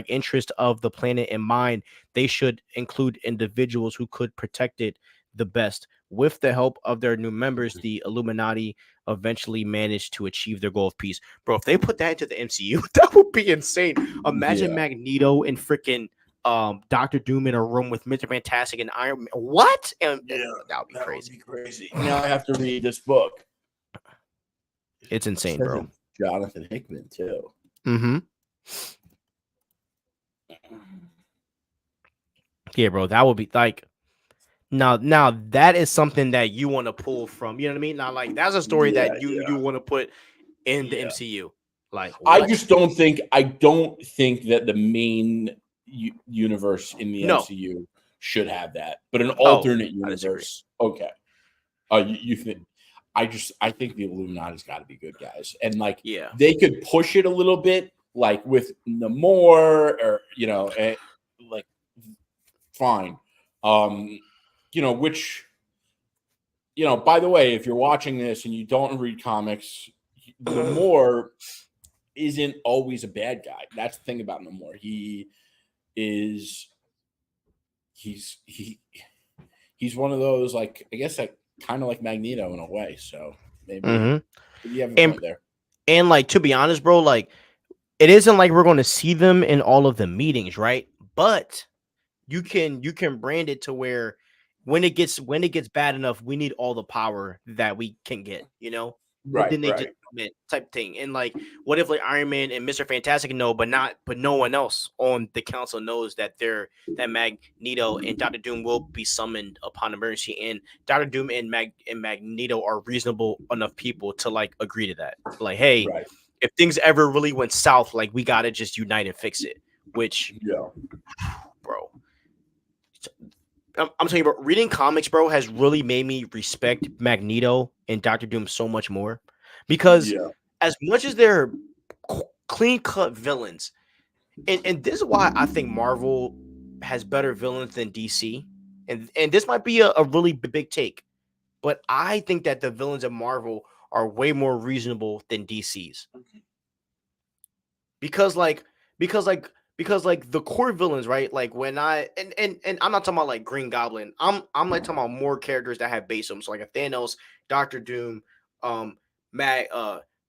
interest of the planet in mind, they should include individuals who could protect it the best. With the help of their new members, the Illuminati eventually managed to achieve their goal of peace. Bro, if they put that into the MCU, that would be insane. Imagine Yeah. Magneto and freaking Doctor Doom in a room with Mr. Fantastic and Iron Man. What? And that would be crazy. Crazy. Now I have to read this book. It's insane, bro. Jonathan Hickman too. Mm-hmm. Yeah, bro. That would be like now that is something that you want to pull from. You know what I mean? Now, like that's a story that you want to put in the MCU. Like I what? just don't think that the main universe in the MCU should have that, but an alternate universe. Okay. You think? I think the Illuminati's got to be good guys, and like they could push it a little bit, like with Namor, or like fine, which. By the way, if you're watching this and you don't read comics, Namor isn't always a bad guy. That's the thing about Namor. He's one of those, like, I guess, like kind of like Magneto in a way. So maybe you have a point there. And like, to be honest, bro, like it isn't like we're going to see them in all of the meetings, right? But you can brand it to where when it gets bad enough, we need all the power that we can get, Right, then they just type thing. And like, what if like Iron Man and Mr. Fantastic know, but no one else on the council knows that that Magneto and Doctor Doom will be summoned upon emergency, and Doctor Doom and Magneto are reasonable enough people to like agree to that. Like, hey, if things ever really went south, like we gotta just unite and fix it. Which, bro, I'm telling you, bro, reading comics, bro, has really made me respect Magneto and Doctor Doom so much more because Yeah. as much as they're clean cut villains, and this is why I think Marvel has better villains than DC, and this might be a really big take, but I think that the villains of Marvel are way more reasonable than DC's because like because like because like the core villains, right? Like when I and I'm not talking about like Green Goblin. I'm like talking about more characters that have base so like a Thanos, Doctor Doom, um, Mag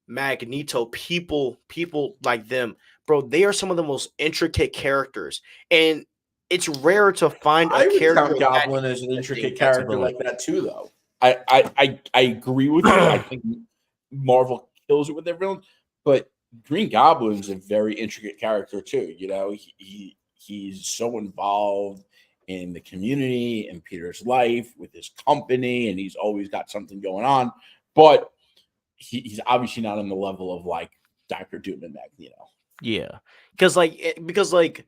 Magneto, people like them, bro. They are some of the most intricate characters, and it's rare to find a I would character count that Goblin as an interesting intricate that's a character villain. like that too, though. I agree with you. I think Marvel kills it with their villains, but Green Goblin's a very intricate character too. You know, he's so involved in the community and Peter's life with his company, and he's always got something going on. But he's obviously not on the level of like Doctor Doom and Magneto. Yeah, because like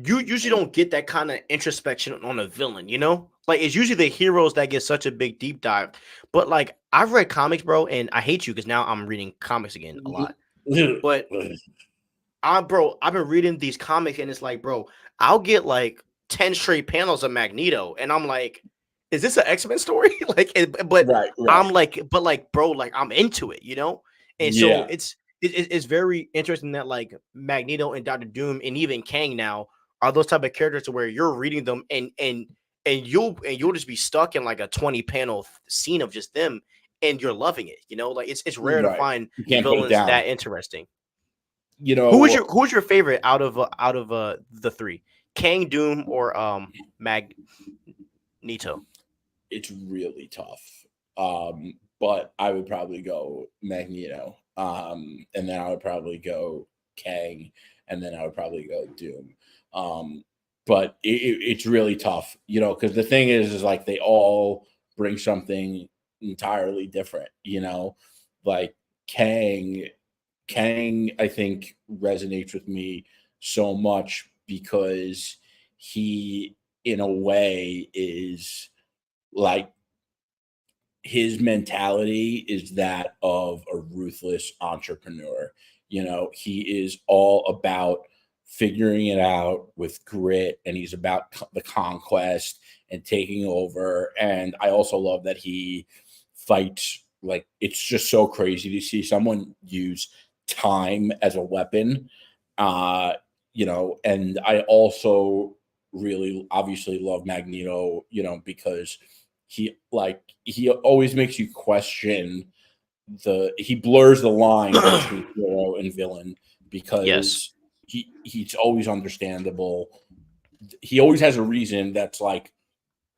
you usually don't get that kind of introspection on a villain, you know? Like it's usually the heroes that get such a big deep dive. But like I've read comics, bro, and I hate you because now I'm reading comics again a lot. But I've been reading these comics and it's like, bro, I'll get like 10 straight panels of Magneto, and I'm like, is this an X-Men story? But Right, I'm right. like, but like, bro, like I'm into it, you know? And so Yeah, it's very interesting that like Magneto and Doctor Doom and even Kang now are those type of characters to where you're reading them and you'll just be stuck in like a 20 panel scene of just them and you're loving it, you know? Like it's rare to right. find You can't put it villains down. that interesting. You know, Who's your favorite out of the three? Kang, Doom, or Magneto? it's really tough. But I would probably go Magneto. And then I would probably go Kang, and then I would probably go Doom. Um, but it's really tough, you know, because the thing is like they all bring something entirely different, you know, like Kang. Kang, I think, resonates with me so much because he, in a way, is like his mentality is that of a ruthless entrepreneur. You know, he is all about figuring it out with grit and he's about the conquest and taking over. And I also love that he fights like it's just so crazy to see someone use time as a weapon. Uh, you know, and I also really obviously love Magneto, you know, because he always makes you question he blurs the line between hero and villain Yes. because he's always understandable. He always has a reason that's like,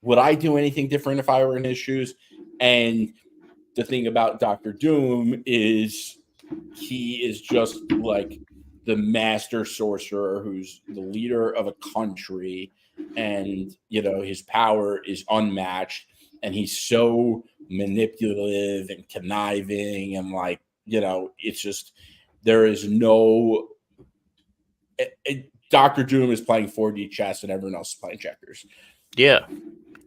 would I do anything different if I were in his shoes? And the thing about Doctor Doom is he is just like the master sorcerer who's the leader of a country, and you know his power is unmatched, and he's so manipulative and conniving, and like you know it's just there is no Doctor Doom is playing 4D chess and everyone else is playing checkers. Yeah.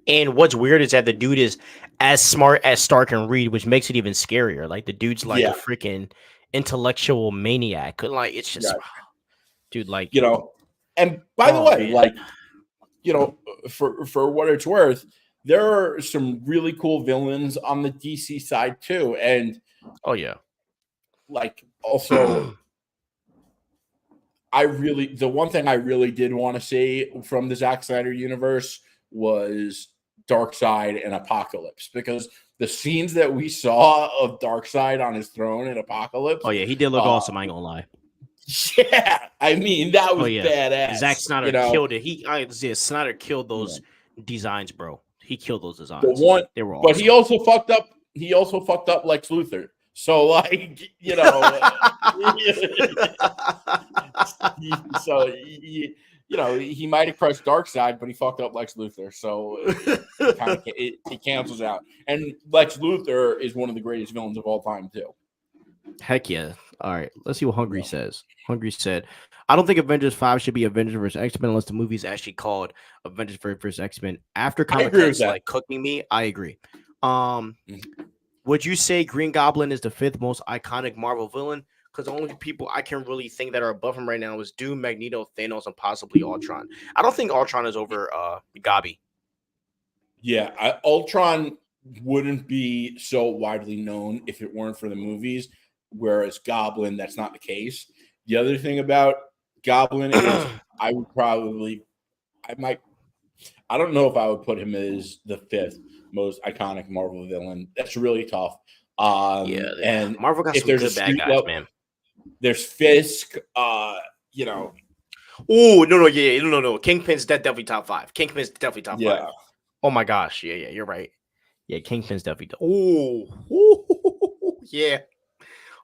And what's weird is that the dude is as smart as Stark and Reed, which makes it even scarier. Like the dude's like a Yeah, freaking intellectual maniac. Like it's just, right. dude. Like, You know, and by the oh way, man. like you know, for what it's worth, there are some really cool villains on the DC side too, and Oh yeah. like also, the one thing I really did want to see from the Zack Snyder universe was Darkseid and Apocalypse because the scenes that we saw of Darkseid on his throne in Oh Apocalypse, yeah. He did look uh, awesome. I ain't gonna lie. yeah, I mean that Oh was yeah. Zack badass, Snyder you know. killed it. Yeah, Snyder killed Yeah. those designs, bro. He killed those The designs. one, They were but he awesome. also fucked up. He also fucked up Lex Luthor. So like you know, so you know he might have crushed Darkseid, but he fucked up Lex Luthor. So it kind of it cancels out. And Lex Luthor is one of the greatest villains of all time too. Heck yeah. All right. Let's see what Hungry Yeah. says. Hungry said, I don't think Avengers 5 should be Avengers vs. X-Men unless the movie is actually called Avengers vs. X-Men. After I Comic agree with Cuts that. like cooking me, I agree. Um, Mhm. would you say Green Goblin is the fifth most iconic Marvel villain? Because the only people I can really think that are above him right now is Doom, Magneto, Thanos, and possibly Ultron. I don't think Ultron is over Gabi. Yeah, Ultron wouldn't be so widely known if it weren't for the movies, whereas Goblin, that's not the case. The other thing about Goblin is I would probably, I might, I don't know if I would put him as the fifth most iconic Marvel villain. That's really tough. Yeah. And Marvel got if some there's a good bad street guys, level, man. there's Fisk, you know, Oh no, no. Kingpin's definitely top five. Kingpin's definitely top five. yeah. Oh my gosh, yeah, you're right. Yeah, Kingpin's definitely. Oh, yeah.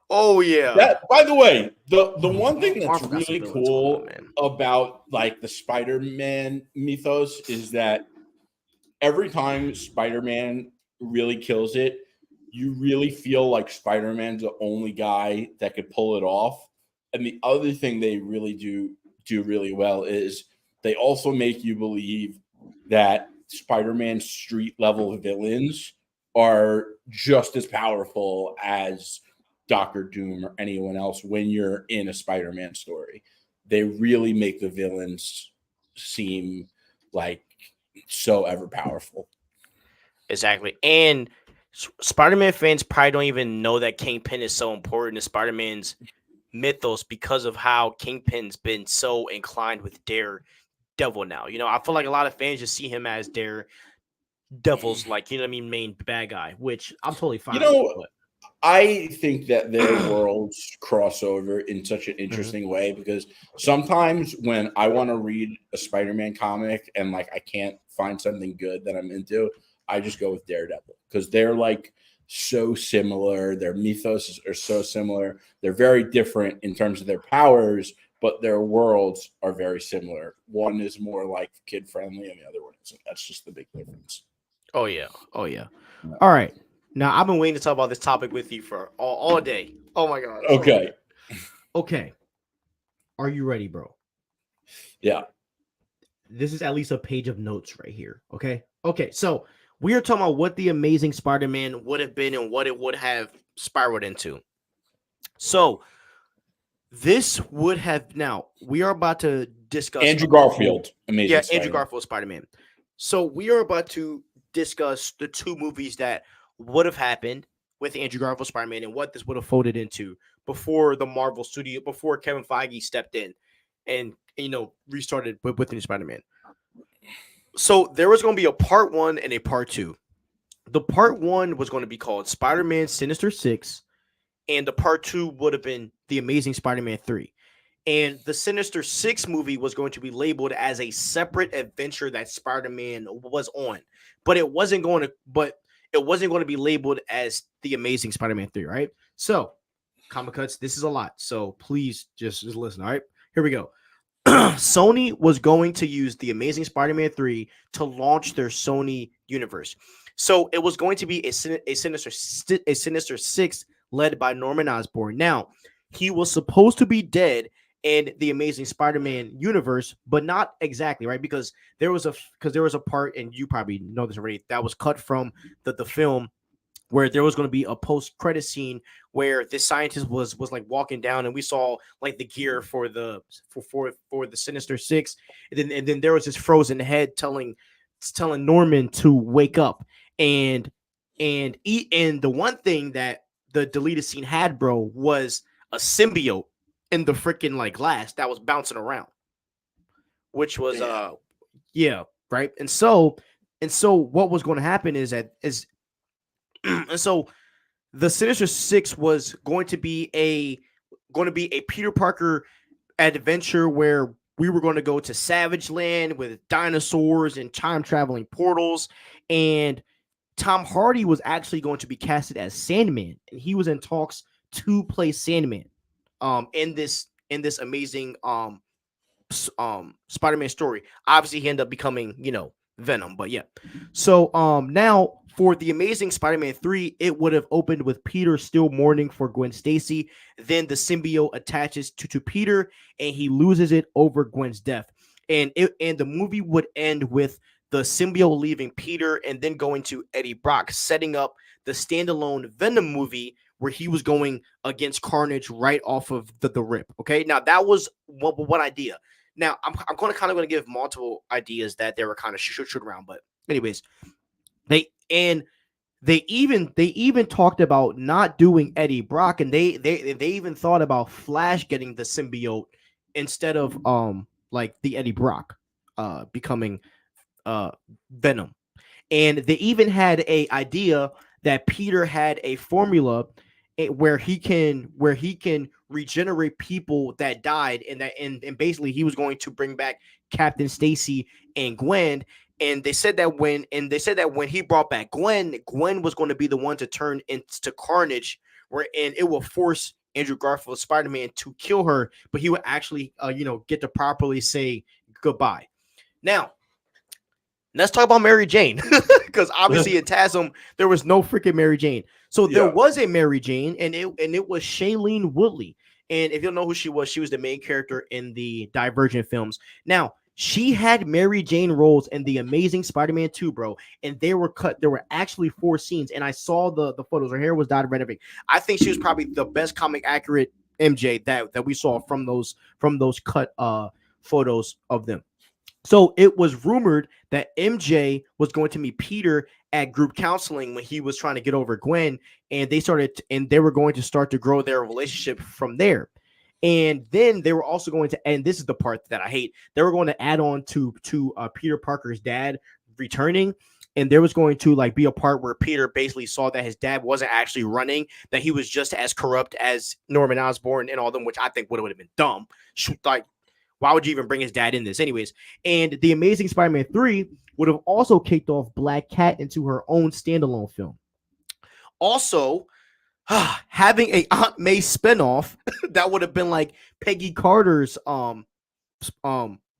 Oh yeah. That, by the way, the one thing that's Marvel got some really villains going on, cool man. about like the Spider-Man mythos is that every time Spider-Man really kills it, you really feel like Spider-Man's the only guy that could pull it off. And the other thing they really do really well is they also make you believe that Spider-Man street level villains are just as powerful as Doctor Doom or anyone else when you're in a Spider-Man story. They really make the villains seem like so ever powerful. Exactly. And Spider-Man fans probably don't even know that Kingpin is so important to Spider-Man's mythos because of how Kingpin's been so inclined with Daredevil now. I feel like a lot of fans just see him as Daredevil's, like, main bad guy, which I'm totally You fine with. know, I think that their worlds cross over in such an Mhm. interesting way because sometimes when I want to read a Spider-Man comic and like I can't find something good that I'm into, I just go with Daredevil because they're like so similar. Their mythos are so similar. They're very different in terms of their powers, but their worlds are very similar. One is more like kid friendly, and the other one isn't. That's just the big difference. Oh yeah. Oh yeah. All right. Now I've been waiting to talk about this topic with you for all day. Oh my gosh. Oh my Okay. god. Okay. Are you ready, bro? Yeah. This is at least a page of notes right here. Okay. Okay. So we are talking about what the Amazing Spider-Man would have been and what it would have spiraled into. So this would have now we are about to discuss Andrew Garfield, Amazing Andrew Spider-Man. Garfield Spider-Man. So we are about to discuss the two movies that would have happened with Andrew Garfield Spider-Man and what this would have folded into before the Marvel studio, before Kevin Feige stepped in and restarted with the new Spider-Man. So there was going to be a part one and a part two. The part one was going to be called Spider-Man Sinister Six, and the part two would have been The Amazing Spider-Man 3. And the Sinister Six movie was going to be labeled as a separate adventure that Spider-Man was on, but it wasn't going to be labeled as The Amazing Spider-Man 3, right? So, Comic Cuts, this is a lot. So please just listen, all right? Here we go. Sony was going to use The Amazing Spider-Man 3 to launch their Sony universe. So it was going to be a Sinister Six led by Norman Osborn. Now, he was supposed to be dead in the Amazing Spider-Man universe, but not exactly, right? Because there was a part, and you probably know this already, that was cut from the film where there was going to be a post-credit scene where this scientist was like walking down, and we saw like the gear for the Sinister Six, and then there was this frozen head telling Norman to wake up, and the one thing that the deleted scene had, bro, was a symbiote in the freaking like glass that was bouncing around, which was yeah, right. And so what was going to happen is that is and so the Sinister Six was going to be a Peter Parker adventure where we were going to go to Savage Land with dinosaurs and time traveling portals, and Tom Hardy was actually going to be casted as Sandman, and he was in talks to play Sandman, in this amazing Spider-Man story. Obviously, he ended up becoming Venom. But yeah. So now for the Amazing Spider-Man 3, it would have opened with Peter still mourning for Gwen Stacy. Then the symbiote attaches to Peter and he loses it over Gwen's death. And the movie would end with the symbiote leaving Peter and then going to Eddie Brock, setting up the standalone Venom movie where he was going against Carnage right off of the rip. Okay, now that was one idea. Now I'm going to give multiple ideas that they were kind of shoot around, but anyways, they even talked about not doing Eddie Brock, and they even thought about Flash getting the symbiote instead of like the Eddie Brock becoming Venom. And they even had a idea that Peter had a formula where he can regenerate people that died, and basically he was going to bring back Captain Stacy and Gwen. And they said that when he brought back Gwen was going to be the one to turn into Carnage, and it will force Andrew Garfield Spider-Man to kill her, but he would actually get to properly say goodbye. Now, let's talk about Mary Jane, because obviously in TASM there was no freaking Mary Jane. So there was a Mary Jane, and it was Shailene Woodley. And if you don't know who she was the main character in the Divergent films. Now, she had Mary Jane roles in the Amazing Spider-Man 2, bro, and they were cut. There were actually 4 scenes, and I saw the photos. Her hair was dyed red. I think she was probably the best comic accurate MJ that we saw from those cut photos of them. So it was rumored that MJ was going to meet Peter at group counseling when he was trying to get over Gwen, and they were going to start to grow their relationship from there. And then they were also going to, and this is the part that I hate, they were going to add on to Peter Parker's dad returning, and there was going to like be a part where Peter basically saw that his dad wasn't actually running, that he was just as corrupt as Norman Osborn and all them, which I think would have been dumb. Like, why would you even bring his dad in this anyways? And the Amazing Spider-Man 3 would have also kicked off Black Cat into her own standalone film. Also, having a Aunt May spinoff that would have been like Peggy Carter's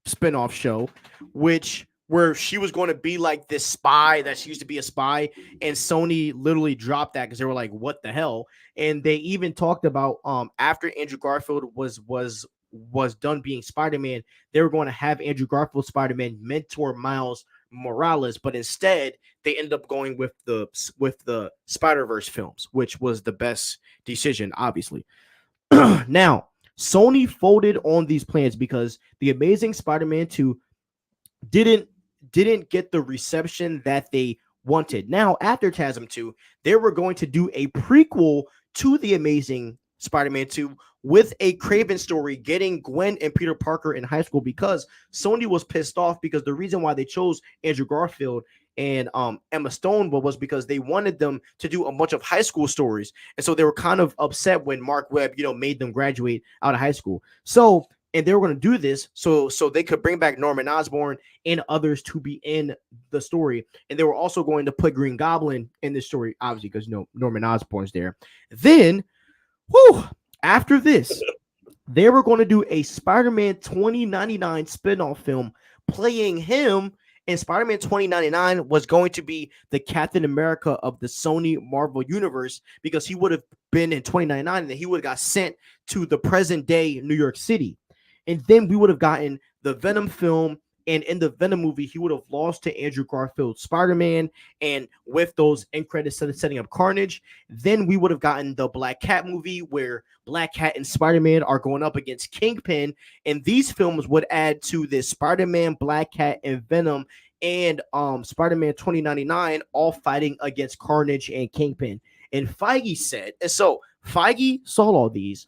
spinoff show, where she was going to be like this spy that she used to be a spy, and Sony literally dropped that because they were like, what the hell? And they even talked about after Andrew Garfield was done being Spider-Man, they were going to have Andrew Garfield Spider-Man mentor Miles Morales, but instead they ended up going with the Spider-Verse films, which was the best decision, obviously. Now, Sony folded on these plans because the Amazing Spider-Man 2 didn't get the reception that they wanted. Now, after TASM 2, they were going to do a prequel to the Amazing Spider-Man 2 with a Craven story getting Gwen and Peter Parker in high school, because Sony was pissed off because the reason why they chose Andrew Garfield and Emma Stone was because they wanted them to do a bunch of high school stories. And so they were kind of upset when Mark Webb, made them graduate out of high school. So, and they were going to do this so they could bring back Norman Osborn and others to be in the story. And they were also going to put Green Goblin in this story, obviously, because Norman Osborn's there. Then, after this, they were going to do a Spider-Man 2099 spinoff film playing him, and Spider-Man 2099 was going to be the Captain America of the Sony Marvel Universe, because he would have been in 2099 and then he would have got sent to the present day New York City. And then we would have gotten the Venom film, and in the Venom movie, he would have lost to Andrew Garfield Spider-Man, and with those end credits setting up Carnage. Then we would have gotten the Black Cat movie where Black Cat and Spider-Man are going up against Kingpin, and these films would add to this Spider-Man, Black Cat, and Venom, and Spider-Man 2099 all fighting against Carnage and Kingpin. And Feige saw all these.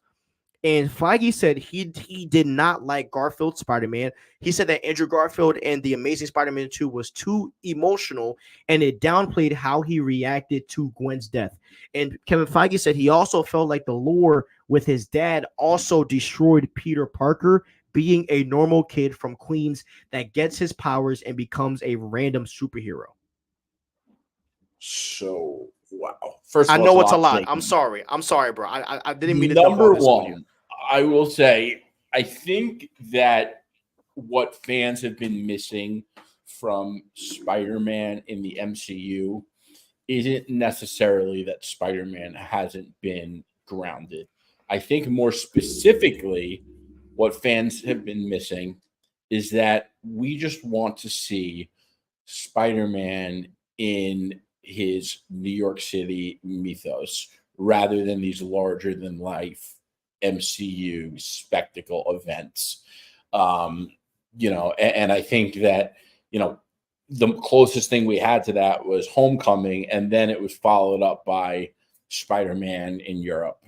And Feige said he did not like Garfield Spider-Man. He said that Andrew Garfield and the Amazing Spider-Man 2 was too emotional, and it downplayed how he reacted to Gwen's death. And Kevin Feige said he also felt like the lore with his dad also destroyed Peter Parker being a normal kid from Queens that gets his powers and becomes a random superhero. So, wow. First of all, I know it's a lot. I'm sorry, bro. I didn't mean to Number one, I will say, I think that what fans have been missing from Spider-Man in the MCU isn't necessarily that Spider-Man hasn't been grounded. I think more specifically, what fans have been missing is that we just want to see Spider-Man in his New York City mythos rather than these larger than life MCU spectacle events. Um, and I think that, the closest thing we had to that was Homecoming, and then it was followed up by Spider-Man in Europe,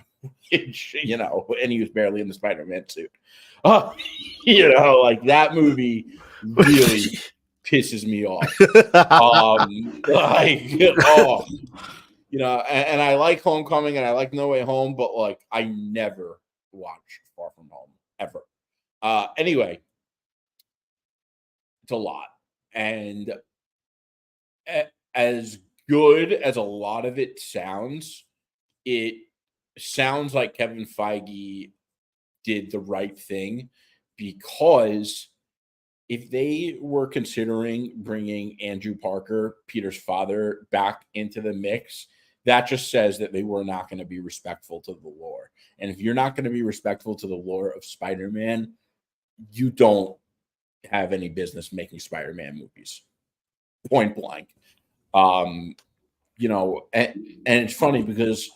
which, and he was barely in the Spider-Man suit. Oh, like that movie really pisses me off. And I like Homecoming and I like No Way Home, but like I never watch Far From Home ever. Anyway, it's a lot. And as good as a lot of it sounds like Kevin Feige did the right thing, because if they were considering bringing Andrew Parker, Peter's father, back into the mix, that just says that they were not going to be respectful to the lore. And if you're not going to be respectful to the lore of Spider-Man, you don't have any business making Spider-Man movies. Point blank. And it's funny because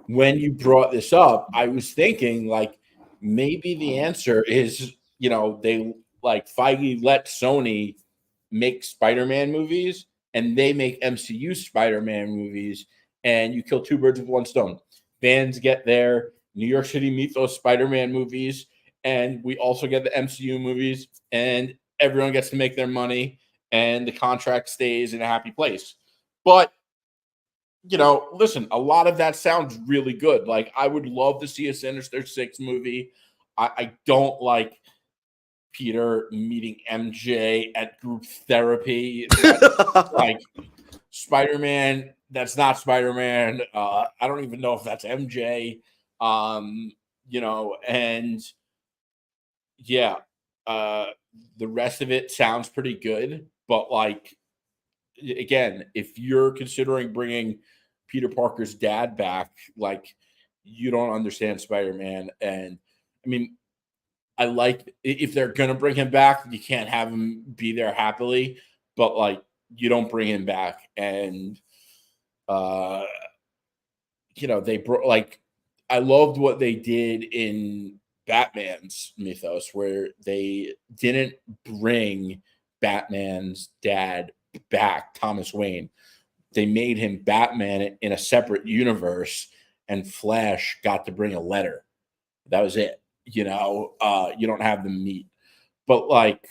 when you brought this up, I was thinking like maybe the answer is, they like Feige let Sony make Spider-Man movies and they make MCU Spider-Man movies, and you kill two birds with one stone. Fans get their New York City mythos Spider-Man movies, and we also get the MCU movies, and everyone gets to make their money, and the contract stays in a happy place. But, listen, a lot of that sounds really good. Like, I would love to see a Sinister Six movie. I don't like Peter meeting MJ at group therapy. Like, Spider-Man, that's not Spider-Man. I don't even know if that's MJ. And yeah, the rest of it sounds pretty good. But like, again, if you're considering bringing Peter Parker's dad back, like, you don't understand Spider-Man. And I mean, I like if they're gonna bring him back, you can't have him be there happily, but like you don't bring him back. And they brought, like, I loved what they did in Batman's mythos, where they didn't bring Batman's dad back, Thomas Wayne. They made him Batman in a separate universe, and Flash got to bring a letter. That was it. You don't have them meet. But like,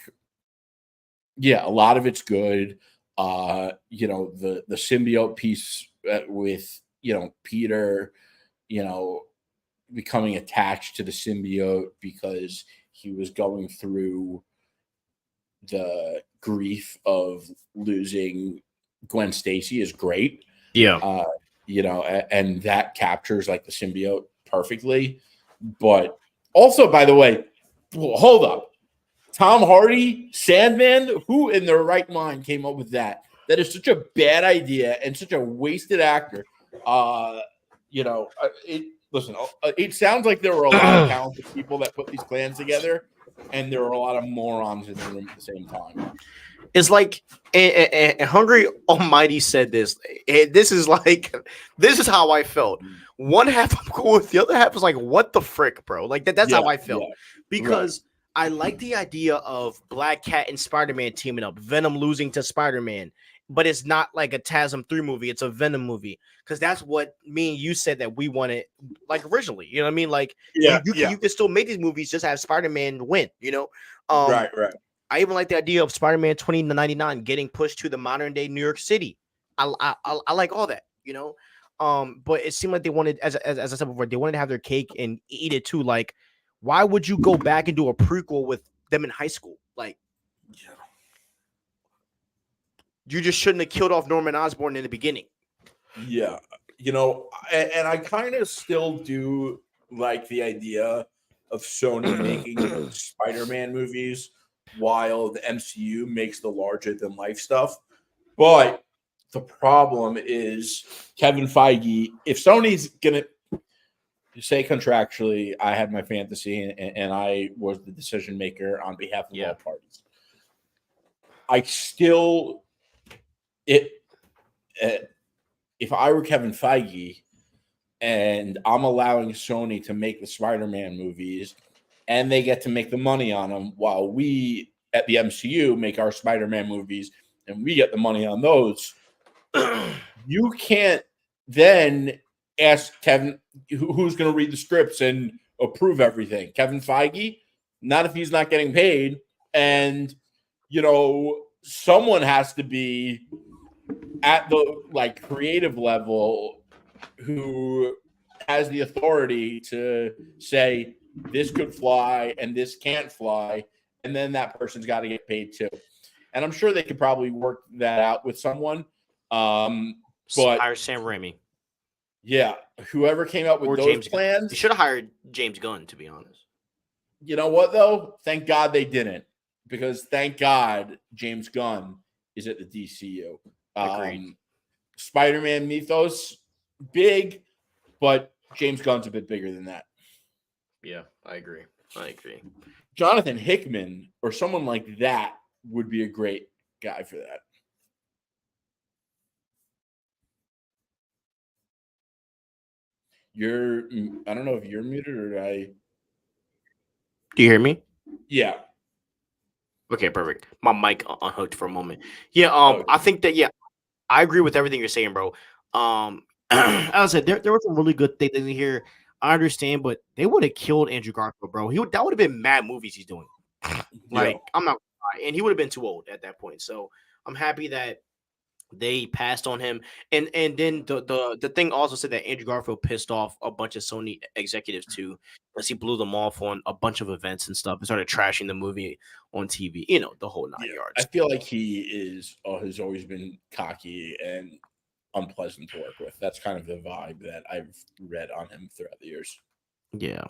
yeah, a lot of it's good. The symbiote piece with, Peter, becoming attached to the symbiote because he was going through the grief of losing Gwen Stacy is great. Yeah. And that captures like the symbiote perfectly. But also, by the way, hold up. Tom Hardy, Sandman, who in their right mind came up with that? That is such a bad idea and such a wasted actor. It sounds like there were a lot of talented people that put these plans together, and there were a lot of morons in the room at the same time. It's like, and Hungry Almighty said this. This is how I felt. One half I'm cool with, the other half is like, what the frick, bro? Like that's how I felt. Yeah. Because I like the idea of Black Cat and Spider-Man teaming up, Venom losing to Spider-Man, but it's not like a TASM 3 movie, it's a Venom movie. Because that's what me and you said that we wanted, like, originally. You know what I mean? Like, you can still make these movies, just have Spider-Man win, Right. I even like the idea of Spider-Man 2099 getting pushed to the modern day New York City. I like all that, but it seemed like they wanted, as I said before, they wanted to have their cake and eat it too. Like, why would you go back and do a prequel with them in high school? Like, you just shouldn't have killed off Norman Osborn in the beginning. Yeah, and I kind of still do like the idea of Sony making Spider-Man movies, while the MCU makes the larger than life stuff. But the problem is Kevin Feige, if Sony's going to say contractually, I had my fantasy and I was the decision maker on behalf of all parties. I still, if I were Kevin Feige and I'm allowing Sony to make the Spider-Man movies and they get to make the money on them while we at the MCU make our Spider-Man movies and we get the money on those, you can't then ask Kevin who's going to read the scripts and approve everything. Kevin Feige, not if he's not getting paid. And, someone has to be at the creative level who has the authority to say this could fly and this can't fly. And then that person's got to get paid too. And I'm sure they could probably work that out with someone. But hire Sam Raimi. Yeah, whoever came up with those plans. You should have hired James Gunn, to be honest. You know what, though? Thank God they didn't. Because thank God James Gunn is at the DCU. Agreed. Spider-Man mythos, big, but James Gunn's a bit bigger than that. Yeah, I agree. Jonathan Hickman or someone like that would be a great guy for that. I don't know if you're muted or did I. Do you hear me? Yeah. Okay, perfect. My mic unhooked for a moment. Yeah, I think that, I agree with everything you're saying, bro. As I said, there were some really good things in here. I understand, but they would have killed Andrew Garfield, bro. That would have been mad movies he's doing. I'm not, and he would have been too old at that point. So I'm happy that they passed on him. And then the thing also said that Andrew Garfield pissed off a bunch of Sony executives too, because he blew them off on a bunch of events and stuff and started trashing the movie on TV. The whole 9 yards. I feel like he has always been cocky and unpleasant to work with. That's kind of the vibe that I've read on him throughout the years. Yeah.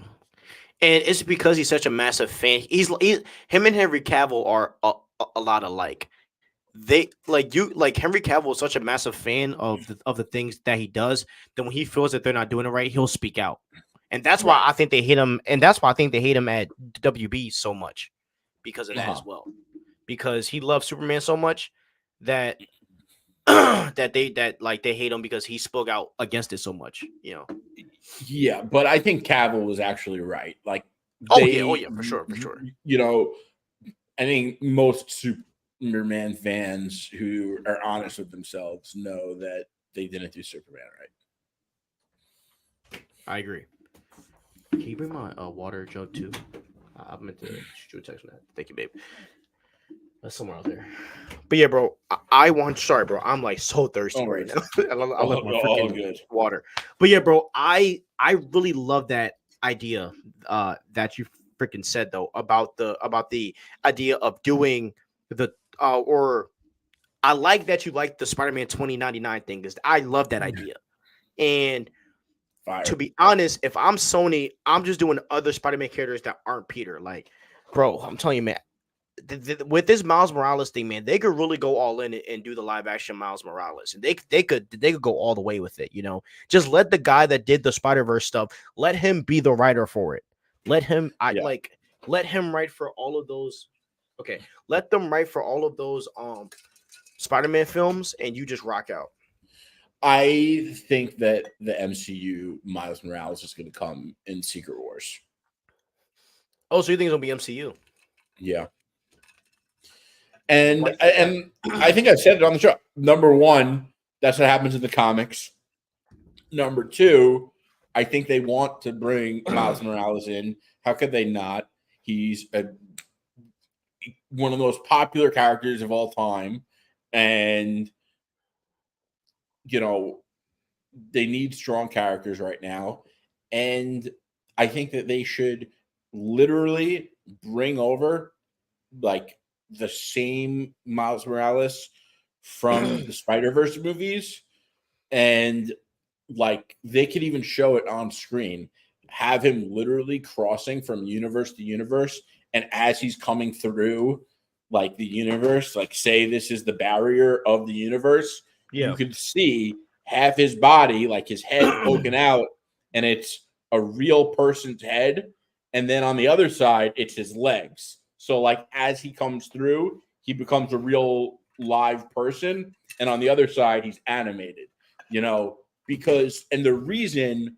And it's because he's such a massive fan. Him and Henry Cavill are a lot alike. They Henry Cavill is such a massive fan of the things that he does that when he feels that they're not doing it right, he'll speak out. And that's why I think they hate him. And that's why I think they hate him at WB so much because of that as well. Because he loves Superman so much that they hate him because he spoke out against it so much, Yeah, but I think Cavill was actually right. For sure. I think most Superman fans who are honest with themselves know that they didn't do Superman right. I agree. Can you bring my water jug too? I meant to shoot you a text on that. Thank you, babe. That's somewhere out there. But yeah, bro, I want. Sorry, bro. I'm so thirsty right now. I love my freaking water. But yeah, bro, I really love that idea that you freaking said though about the idea of doing the or I like that you like the Spider-Man 2099 thing because I love that idea. And to be honest, if I'm Sony, I'm just doing other Spider-Man characters that aren't Peter. Bro, I'm telling you, man. With this Miles Morales thing, man, they could really go all in and do the live action Miles Morales, and they could go all the way with it. Just let the guy that did the Spider-Verse stuff, let him be the writer for it. Let him, let him write for all of those. Okay, let them write for all of those Spider-Man films, and you just rock out. I think that the MCU Miles Morales is going to come in Secret Wars. Oh, so you think it'll be MCU? Yeah. And I think I said it on the show. Number one, that's what happens in the comics. Number two, I think they want to bring Miles Morales in. How could they not? He's one of the most popular characters of all time. And, they need strong characters right now. And I think that they should literally bring over, the same Miles Morales from the Spider-Verse movies, and they could even show it on screen, have him literally crossing from universe to universe, and as he's coming through like the universe, like say this is the barrier of the universe, you Yeah. could see half his body, like his head poking out, and it's a real person's head. And then on the other side, it's his legs. So like as he comes through, he becomes a real live person. And on the other side, he's animated, because, and the reason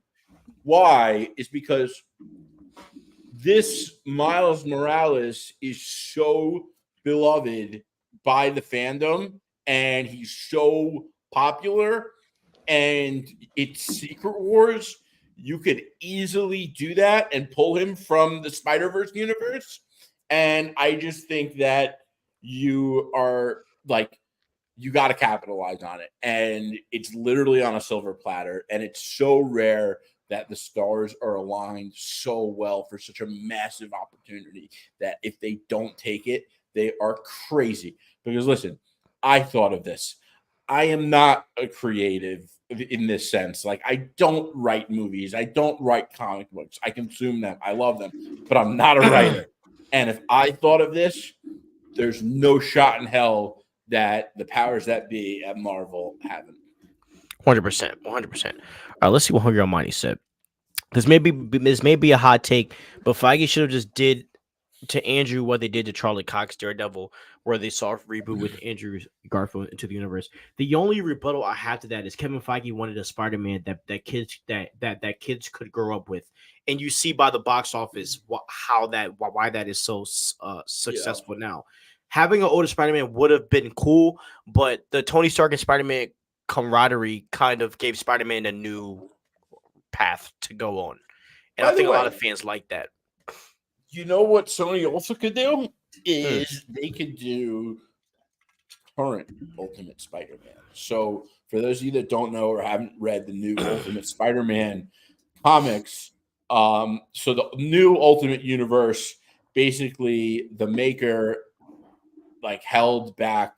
why is because this Miles Morales is so beloved by the fandom and he's so popular, and it's Secret Wars. You could easily do that and pull him from the Spider-Verse universe. And I just think that you are like, you got to capitalize on it. And it's literally on a silver platter. And it's so rare that the stars are aligned so well for such a massive opportunity that if they don't take it, they are crazy. Because listen, I thought of this. I am not a creative in this sense. Like, I don't write movies. I don't write comic books. I consume them. I love them, but I'm not a writer. And if I thought of this, there's no shot in hell that the powers that be at Marvel haven't. 100%. 100%. All right, let's see what Hungry Almighty said. This may be a hot take, but Feige should have just did to Andrew what they did to Charlie Cox Daredevil, where they soft reboot with Andrew Garfield into the universe. The only rebuttal I have to that is Kevin Feige wanted a Spider-Man that kids could grow up with, and you see by the box office why that is so successful now. Having an older Spider-Man would have been cool, but the Tony Stark and Spider-Man camaraderie kind of gave Spider-Man a new path to go on, and I think a lot of fans like that. You know what Sony also could do is they could do current Ultimate Spider-Man. So for those of you that don't know or haven't read the new Ultimate Spider-Man comics, so the new Ultimate Universe, basically the maker like held back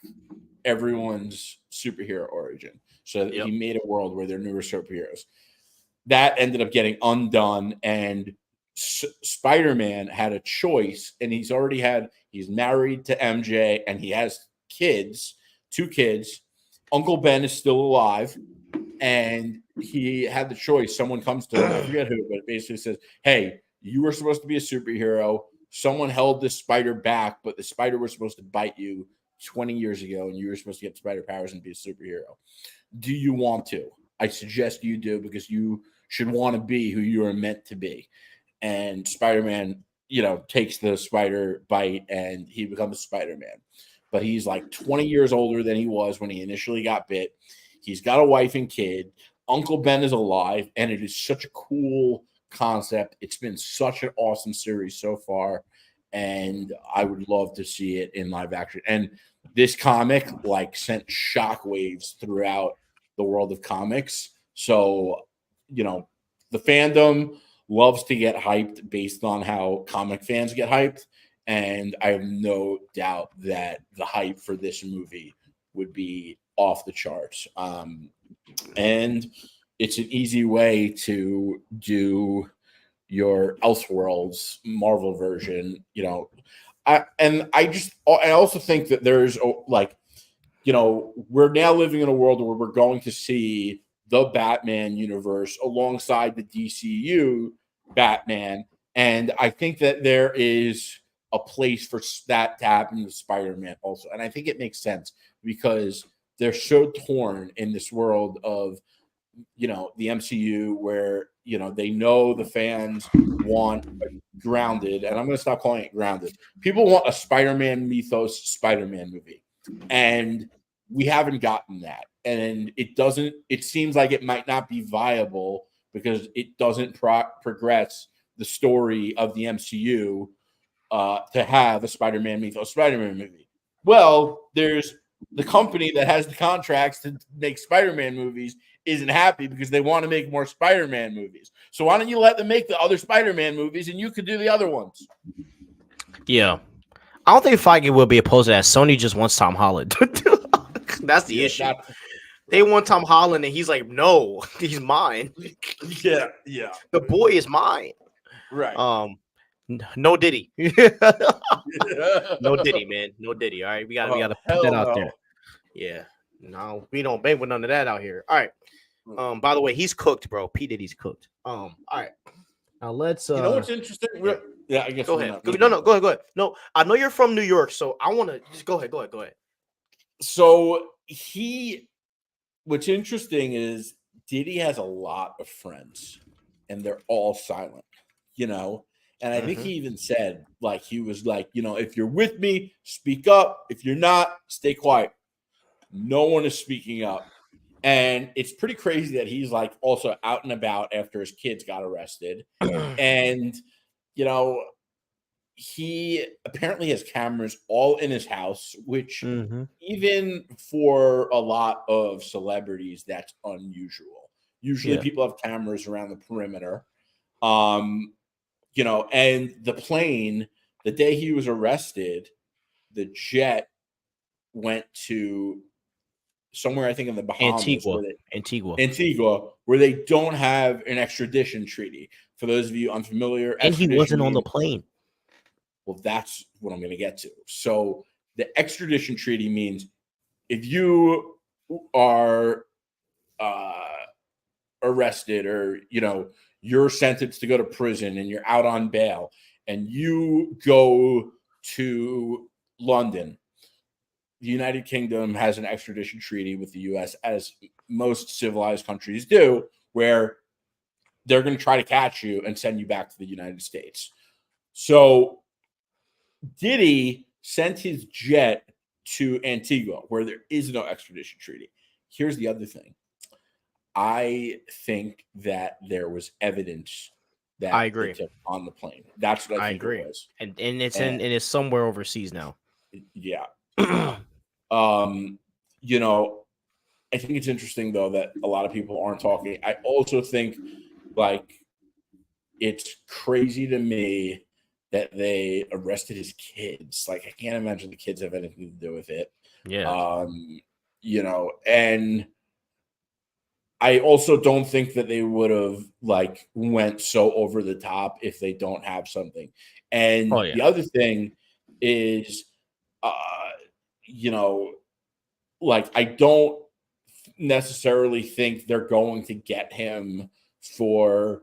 everyone's superhero origin. So he made a world where there are newer superheroes. That ended up getting undone, and Spider-Man had a choice, and he's married to MJ, and he has kids, 2 kids. Uncle Ben is still alive, and he had the choice. Someone comes to him, I forget who, but it basically says, hey, you were supposed to be a superhero. Someone held this spider back, but the spider was supposed to bite you 20 years ago, and you were supposed to get spider powers and be a superhero. Do you want to? I suggest you do, because you should want to be who you are meant to be. And Spider-Man, takes the spider bite and he becomes Spider-Man. But he's like 20 years older than he was when he initially got bit. He's got a wife and kid. Uncle Ben is alive, and it is such a cool concept. It's been such an awesome series so far, and I would love to see it in live action. And this comic like sent shockwaves throughout the world of comics. So, the fandom loves to get hyped based on how comic fans get hyped. And I have no doubt that the hype for this movie would be off the charts. And it's an easy way to do your Elseworlds Marvel version, I also think that there's we're now living in a world where we're going to see the Batman universe alongside the DCU Batman. And I think that there is a place for that to happen with Spider-Man also. And I think it makes sense because they're so torn in this world of, the MCU where, they know the fans want grounded, and I'm going to stop calling it grounded. People want a Spider-Man mythos Spider-Man movie. And we haven't gotten that. And it seems like it might not be viable because it doesn't progress the story of the MCU to have a Spider-Man mythos Spider-Man movie. Well, there's the company that has the contracts to make Spider-Man movies isn't happy because they want to make more Spider-Man movies. So why don't you let them make the other Spider-Man movies and you could do the other ones? Yeah. I don't think Feige will be opposed to that. Sony just wants Tom Holland. That's the issue. They want Tom Holland, and he's like, no, he's mine. Yeah. The boy is mine. Right. No Diddy. No Diddy, man. No Diddy. All right, we gotta put that out there. Yeah. No, we don't bang with none of that out here. All right. By the way, he's cooked, bro. P Diddy's cooked. All right. Now let's You know what's interesting? Yeah, I guess go ahead. No, go ahead. No, I know you're from New York, so I want to just go ahead. So what's interesting is Diddy has a lot of friends, and they're all silent, And I think he even said, like, he was like, if you're with me, speak up. If you're not, stay quiet. No one is speaking up. And it's pretty crazy that he's like also out and about after his kids got arrested. And, he apparently has cameras all in his house, which even for a lot of celebrities, that's unusual. Usually people have cameras around the perimeter. And the plane, the day he was arrested, the jet went to somewhere, I think in the Bahamas. Antigua, where they don't have an extradition treaty. For those of you unfamiliar. And he wasn't on the plane. Well, that's what I'm going to get to. So the extradition treaty means if you are arrested or, you're sentenced to go to prison and you're out on bail and you go to London, the United Kingdom has an extradition treaty with the U.S., as most civilized countries do, where they're going to try to catch you and send you back to the United States. So Diddy sent his jet to Antigua, where there is no extradition treaty. Here's the other thing. I think that there was evidence that I agree they took on the plane. That's what I think agree. It was. And it's somewhere overseas now. Yeah. I think it's interesting though that a lot of people aren't talking. I also think like it's crazy to me that they arrested his kids. Like, I can't imagine the kids have anything to do with it. Yeah. And I also don't think that they would have like went so over the top if they don't have something. And the other thing is, like, I don't necessarily think they're going to get him for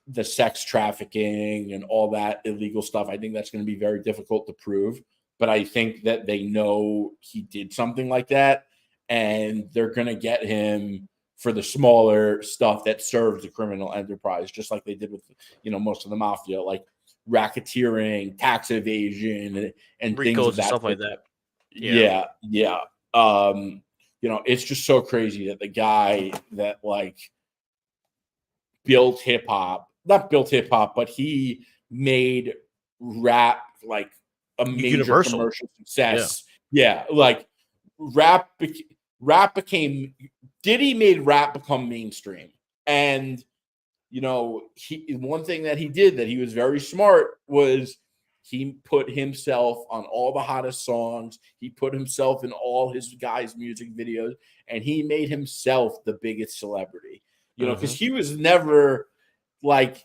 the sex trafficking and all that illegal stuff. I think that's going to be very difficult to prove, but I think that they know he did something like that and they're going to get him for the smaller stuff that serves the criminal enterprise, just like they did with, most of the mafia, like racketeering, tax evasion, and Ricos things of that stuff like that. Yeah. It's just so crazy that the guy that like not built hip hop, but he made rap like a major Universal commercial success. Yeah, like rap became Diddy made rap become mainstream. And one thing that he did that he was very smart was he put himself on all the hottest songs. He put himself in all his guys' music videos, and he made himself the biggest celebrity. Because he was never like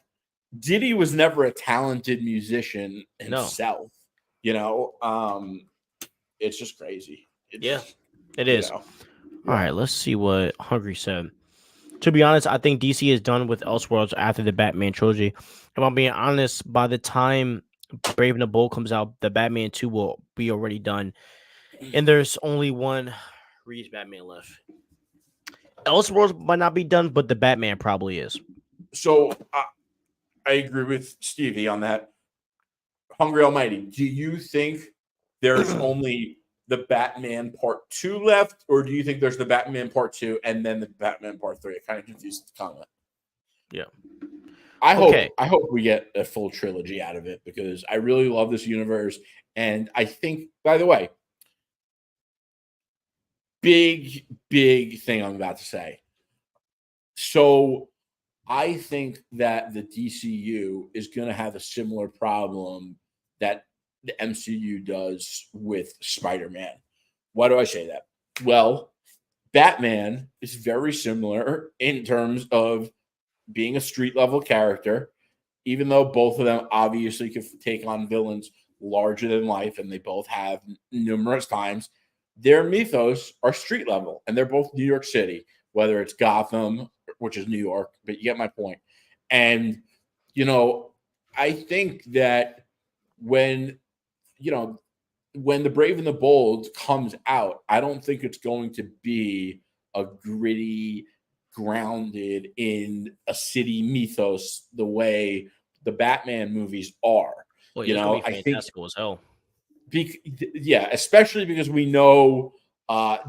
Diddy was never a talented musician himself. It's just crazy. It is. All right, let's see what Hungry said. To be honest, I think DC is done with Elseworlds after the Batman trilogy. If I'm being honest, by the time Brave and the Bold comes out, the Batman 2 will be already done. And there's only one Reeves Batman left. Elseworlds might not be done, but the Batman probably is. So I agree with Stevie on that. Hungry Almighty, do you think there's only the Batman Part 2 left, or do you think there's the Batman Part 2 and then the Batman Part 3? It kind of confused the comment. Yeah. I hope we get a full trilogy out of it because I really love this universe. And I think, by the way, big thing I'm about to say. So I think that the DCU is going to have a similar problem that the MCU does with Spider-Man. Why do I say that? Well, Batman is very similar in terms of being a street level character. even though both of them obviously could take on villains larger than life, and they both have numerous times, their mythos are street level, and they're both New York City, whether it's Gotham, which is New York, but you get my point. And, I think that when, when The Brave and the Bold comes out, I don't think it's going to be a gritty, grounded in a city mythos the way the Batman movies are. Well, it's gonna be fantastical as hell. Especially because we know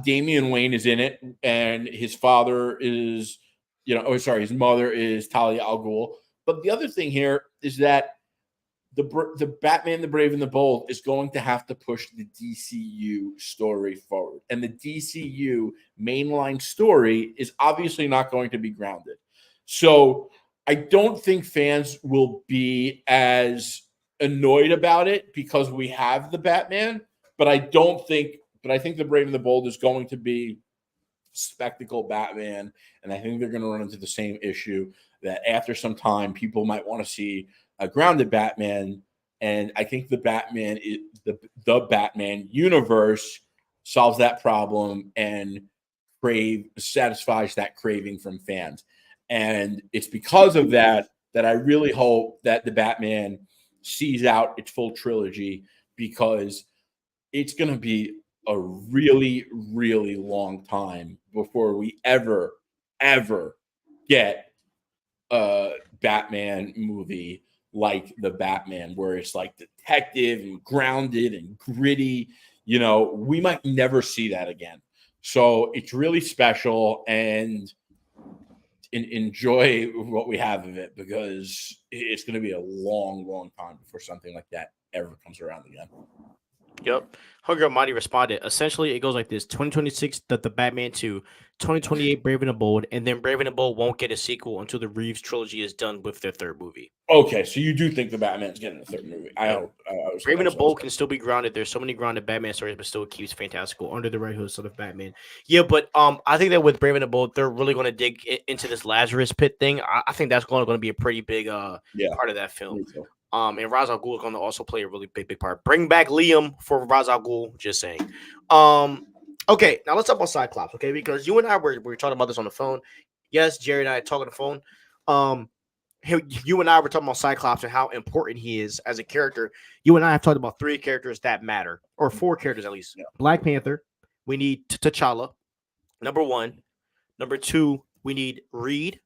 Damian Wayne is in it, and his father is, his mother is Talia al Ghul. But the other thing here is that the Batman, the Brave and the Bold is going to have to push the DCU story forward. And the DCU mainline story is obviously not going to be grounded. So I don't think fans will be as annoyed about it because we have the Batman, but I think the Brave and the Bold is going to be spectacle Batman, and I think they're going to run into the same issue that after some time people might want to see a grounded Batman, and I think the Batman is the Batman universe solves that problem and satisfies that craving from fans. And it's because of that I really hope that the Batman sees out its full trilogy, because it's going to be a really, really long time before we ever get a Batman movie like the Batman, where it's like detective and grounded and gritty. We might never see that again. So it's really special, and enjoy what we have of it, because it's going to be a long, long time before something like that ever comes around again. Yep. Hunger Mighty responded. Essentially, it goes like this: 2026, the Batman 2, 2028, Brave and the Bold, and then Brave and the Bold won't get a sequel until the Reeves trilogy is done with their third movie. Okay, so you do think the Batman's getting a third movie? I hope. Brave and the Bold can still be grounded. There's so many grounded Batman stories, but still keeps fantastical under the Red Hood sort of Batman. Yeah, but I think that with Brave and the Bold, they're really going to dig into this Lazarus Pit thing. I think that's going to be a pretty big part of that film. And Ra's al Ghul is going to also play a really big part. Bring back Liam for Ra's al Ghul. Just saying. Okay, now let's talk about Cyclops. Okay, because you and I were talking about this on the phone. Yes, Jerry and I talking on the phone. You and I were talking about Cyclops and how important he is as a character. You and I have talked about 3 characters that matter, or 4 characters at least. Yeah. Black Panther. We need T'Challa. Number 1. Number 2, we need Reed.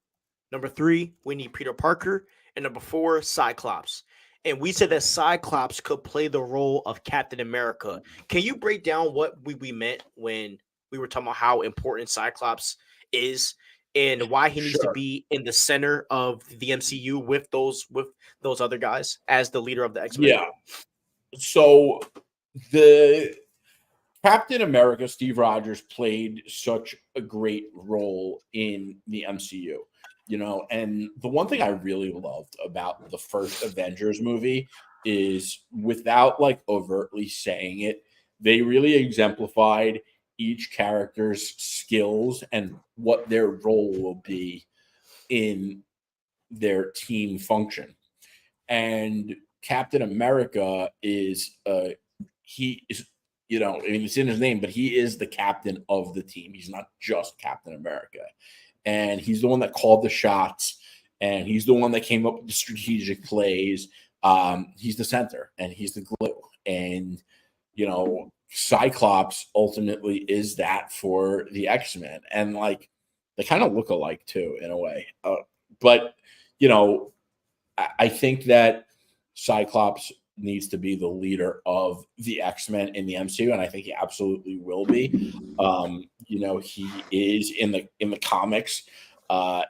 Number 3, we need Peter Parker. And number 4, Cyclops. And we said that Cyclops could play the role of Captain America. Can you break down what we meant when we were talking about how important Cyclops is and why he needs to be in the center of the MCU with those other guys as the leader of the X-Men? Yeah. So the Captain America, Steve Rogers, played such a great role in the MCU. And the one thing I really loved about the first Avengers movie is, without overtly saying it, they really exemplified each character's skills and what their role will be in their team function. And Captain America is he is, it's in his name, but he is the captain of the team. He's not just Captain America. And he's the one that called the shots, and he's the one that came up with the strategic plays. He's the center, and he's the glue. And, Cyclops ultimately is that for the X-Men. And, they kind of look alike, too, in a way. But, I think that Cyclops needs to be the leader of the X-Men in the MCU, and I think he absolutely will be. He is in the comics.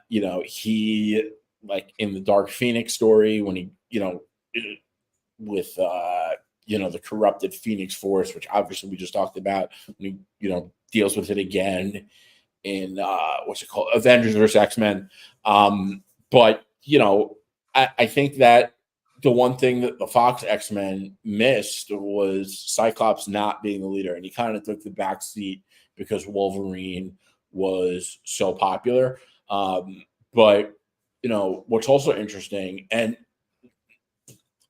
He in the Dark Phoenix story when he, with the corrupted Phoenix Force, which obviously we just talked about, when he, deals with it again in Avengers versus X-Men. But I think that the one thing that the Fox X-Men missed was Cyclops not being the leader, and he kind of took the back seat because Wolverine was so popular. But what's also interesting, and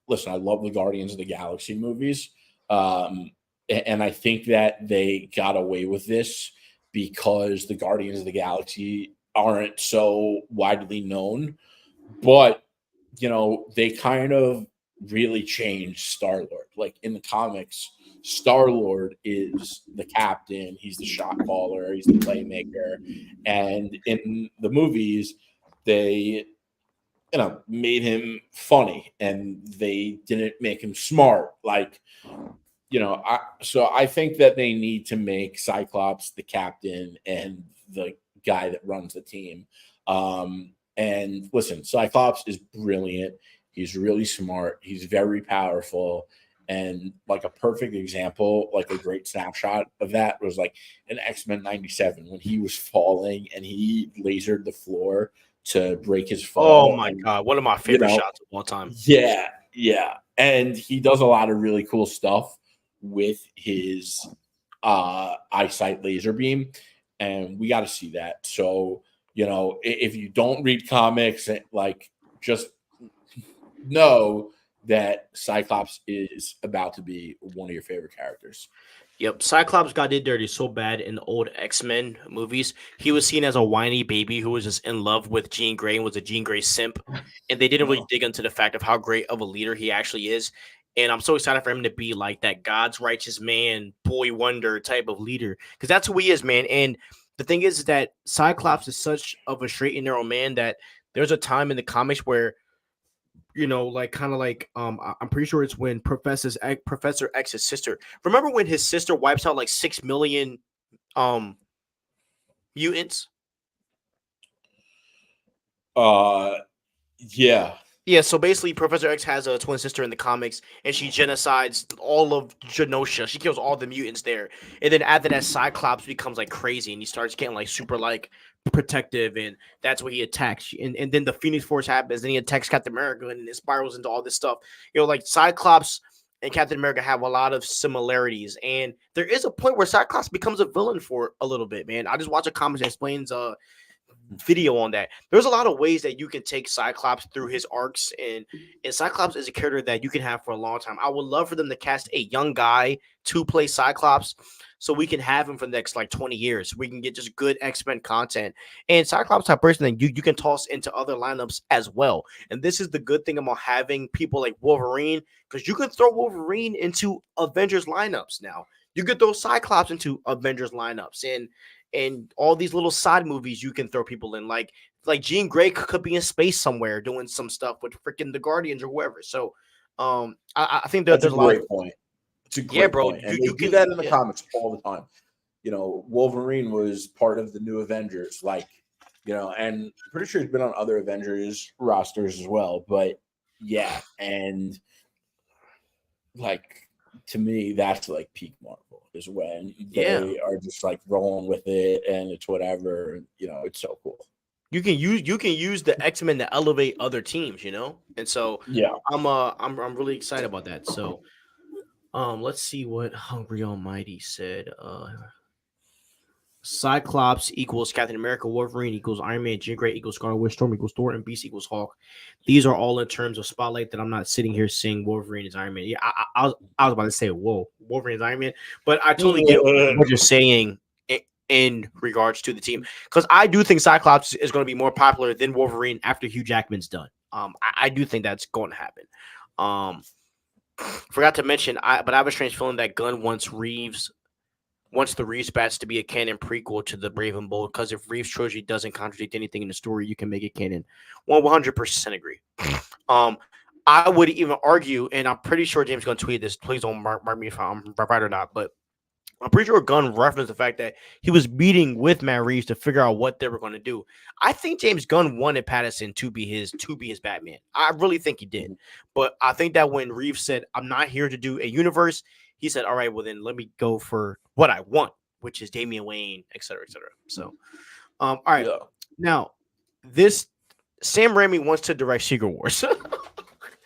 listen, I love the Guardians of the Galaxy movies. And I think that they got away with this because the Guardians of the Galaxy aren't so widely known. But, they kind of really changed Star-Lord. Like in the comics, Star-Lord is the captain, he's the shot caller, he's the playmaker. And in the movies, they made him funny and they didn't make him smart. Like, so I think that they need to make Cyclops the captain and the guy that runs the team. And listen, Cyclops is brilliant. He's really smart. He's very powerful. And like a perfect example, like a great snapshot of that was like in X-Men 97 when he was falling and he lasered the floor to break his fall. Oh my and, god, one of my favorite shots of all time. Yeah. And he does a lot of really cool stuff with his eyesight laser beam. And we got to see that. So, if you don't read comics, like just know that Cyclops is about to be one of your favorite characters. Yep, Cyclops got did dirty so bad in the old X-Men movies. He was seen as a whiny baby who was just in love with Jean Grey and was a Jean Grey simp. And they didn't really dig into the fact of how great of a leader he actually is. And I'm so excited for him to be like that God's righteous man, boy wonder type of leader. Because that's who he is, man. And the thing is that Cyclops is such of a straight and narrow man that there's a time in the comics where I'm pretty sure it's when Professor X's sister. Remember when his sister wipes out like 6 million mutants? Yeah. Yeah, so basically Professor X has a twin sister in the comics and she genocides all of Genosha. She kills all the mutants there. And then after that, Cyclops becomes like crazy and he starts getting like super like protective, and that's where he attacks. And then the Phoenix Force happens, then he attacks Captain America, and it spirals into all this stuff. Like Cyclops and Captain America have a lot of similarities, and there is a point where Cyclops becomes a villain for a little bit, man. I just watched a comic that explains video on that. There's a lot of ways that you can take Cyclops through his arcs, and Cyclops is a character that you can have for a long time. I would love for them to cast a young guy to play Cyclops so we can have him for the next like 20 years. We can get just good X-Men content. And Cyclops type person that you can toss into other lineups as well. And this is the good thing about having people like Wolverine, because you can throw Wolverine into Avengers lineups now. You could throw Cyclops into Avengers lineups, and all these little side movies you can throw people in. Like Jean Grey could be in space somewhere doing some stuff with freaking the Guardians or whoever. So I think that's there's a great point. It's a great bro. point. And you do that in the comics all the time. Wolverine was part of the new Avengers, and I'm pretty sure he's been on other Avengers rosters as well. But yeah, and to me, that's like peak Marvel is when they are just like rolling with it and it's whatever. It's so cool. You can use the X-Men to elevate other teams, and so yeah, I'm really excited about that. So let's see what Hungry Almighty said. Cyclops equals Captain America, Wolverine equals Iron Man, Jean Grey equals Scarlet Witch, Storm equals Thor, and Beast equals Hulk. These are all in terms of spotlight that I'm not sitting here saying Wolverine is Iron Man. Yeah, I was about to say, whoa, Wolverine is Iron Man, but I totally get what you're saying in regards to the team, because I do think Cyclops is going to be more popular than Wolverine after Hugh Jackman's done. I do think that's going to happen. Forgot to mention, but I have a strange feeling that Gunn wants the Reeves batch to be a canon prequel to the Brave and Bold, because if Reeves trilogy doesn't contradict anything in the story, you can make it canon. 100% agree. I would even argue, and I'm pretty sure James Gunn tweeted this. Please don't mark me if I'm right or not, but I'm pretty sure Gunn referenced the fact that he was meeting with Matt Reeves to figure out what they were going to do. I think James Gunn wanted Pattinson to be his Batman. I really think he did. But I think that when Reeves said, "I'm not here to do a universe," he said, "All right, well then let me go for what I want, which is Damian Wayne, et cetera, et cetera." So, all right. Yeah. Now, this Sam Raimi wants to direct Secret Wars.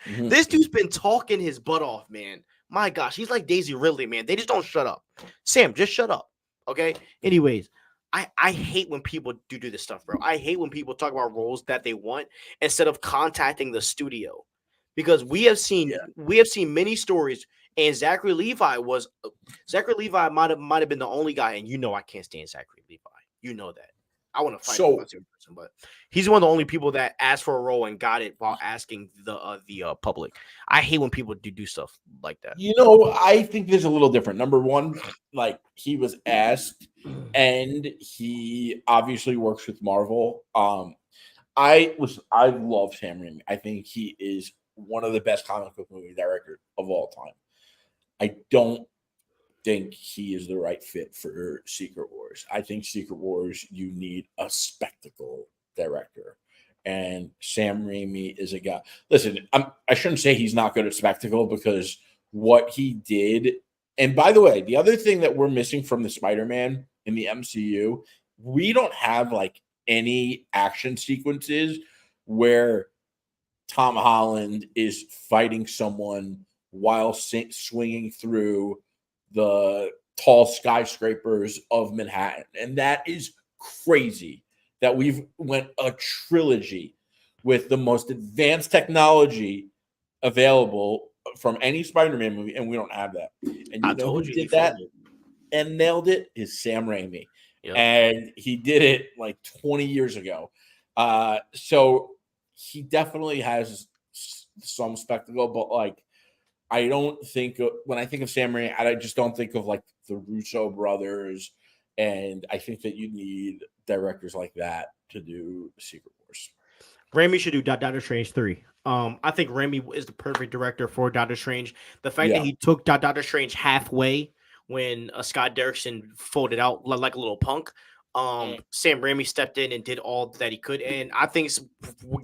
This dude's been talking his butt off, man. My gosh, he's like Daisy Ridley, man. They just don't shut up. Sam, just shut up. Okay? Anyways, I hate when people do this stuff, bro. I hate when people talk about roles that they want instead of contacting the studio. because we have seen many stories, and Zachary Levi might have been the only guy, and I can't stand Zachary Levi. You know that. I want to fight him in person, but he's one of the only people that asked for a role and got it while asking the public. I hate when people do stuff like that. I think there's a little different. Number one, like he was asked, and he obviously works with Marvel. I love Sam Raimi. I think he is one of the best comic book movie directors of all time. I don't think he is the right fit for Secret Wars. I think Secret Wars, you need a spectacle director. And Sam Raimi is a guy. Listen, I shouldn't say he's not good at spectacle, because what he did. And by the way, the other thing that we're missing from the Spider-Man in the MCU, we don't have like any action sequences where Tom Holland is fighting someone while swinging through the tall skyscrapers of Manhattan. And that is crazy that we've went a trilogy with the most advanced technology available from any Spider-Man movie, and we don't have that. And who did that and nailed it is Sam Raimi. Yep. And he did it like 20 years ago. So he definitely has some spectacle, but like, I don't think when I think of Sam Raimi, I just don't think of like the Russo brothers. And I think that you need directors like that to do Secret Wars. Raimi should do Doctor Strange 3. I think Raimi is the perfect director for Doctor Strange. The fact that he took Doctor Strange halfway when Scott Derrickson folded out like a little punk, Sam Raimi stepped in and did all that he could. And I think,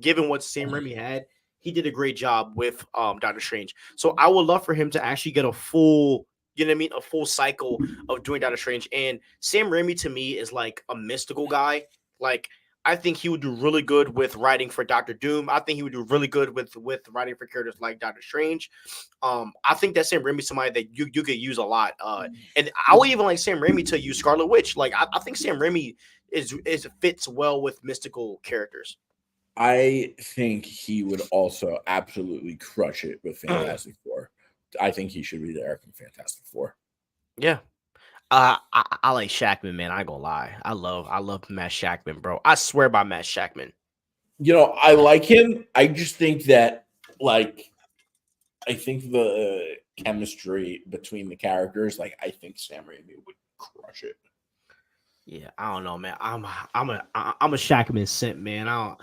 given what Sam Raimi had, he did a great job with Doctor Strange. So I would love for him to actually get a full, a full cycle of doing Doctor Strange. And Sam Raimi to me is like a mystical guy. Like, I think he would do really good with writing for Doctor Doom. I think he would do really good with writing for characters like Doctor Strange. I think that Sam Raimi is somebody that you could use a lot. And I would even like Sam Raimi to use Scarlet Witch. Like, I think Sam Raimi is fits well with mystical characters. I think he would also absolutely crush it with Fantastic Four. I think he should be there in Fantastic Four. Yeah. I like Shackman, man. I ain't gonna lie. I love Matt Shackman, bro. I swear by Matt Shackman. I like him. I just think that, like, I think the chemistry between the characters, like, I think Sam Raimi would crush it. Yeah, I don't know, man. I'm a Shackman simp, man. I'm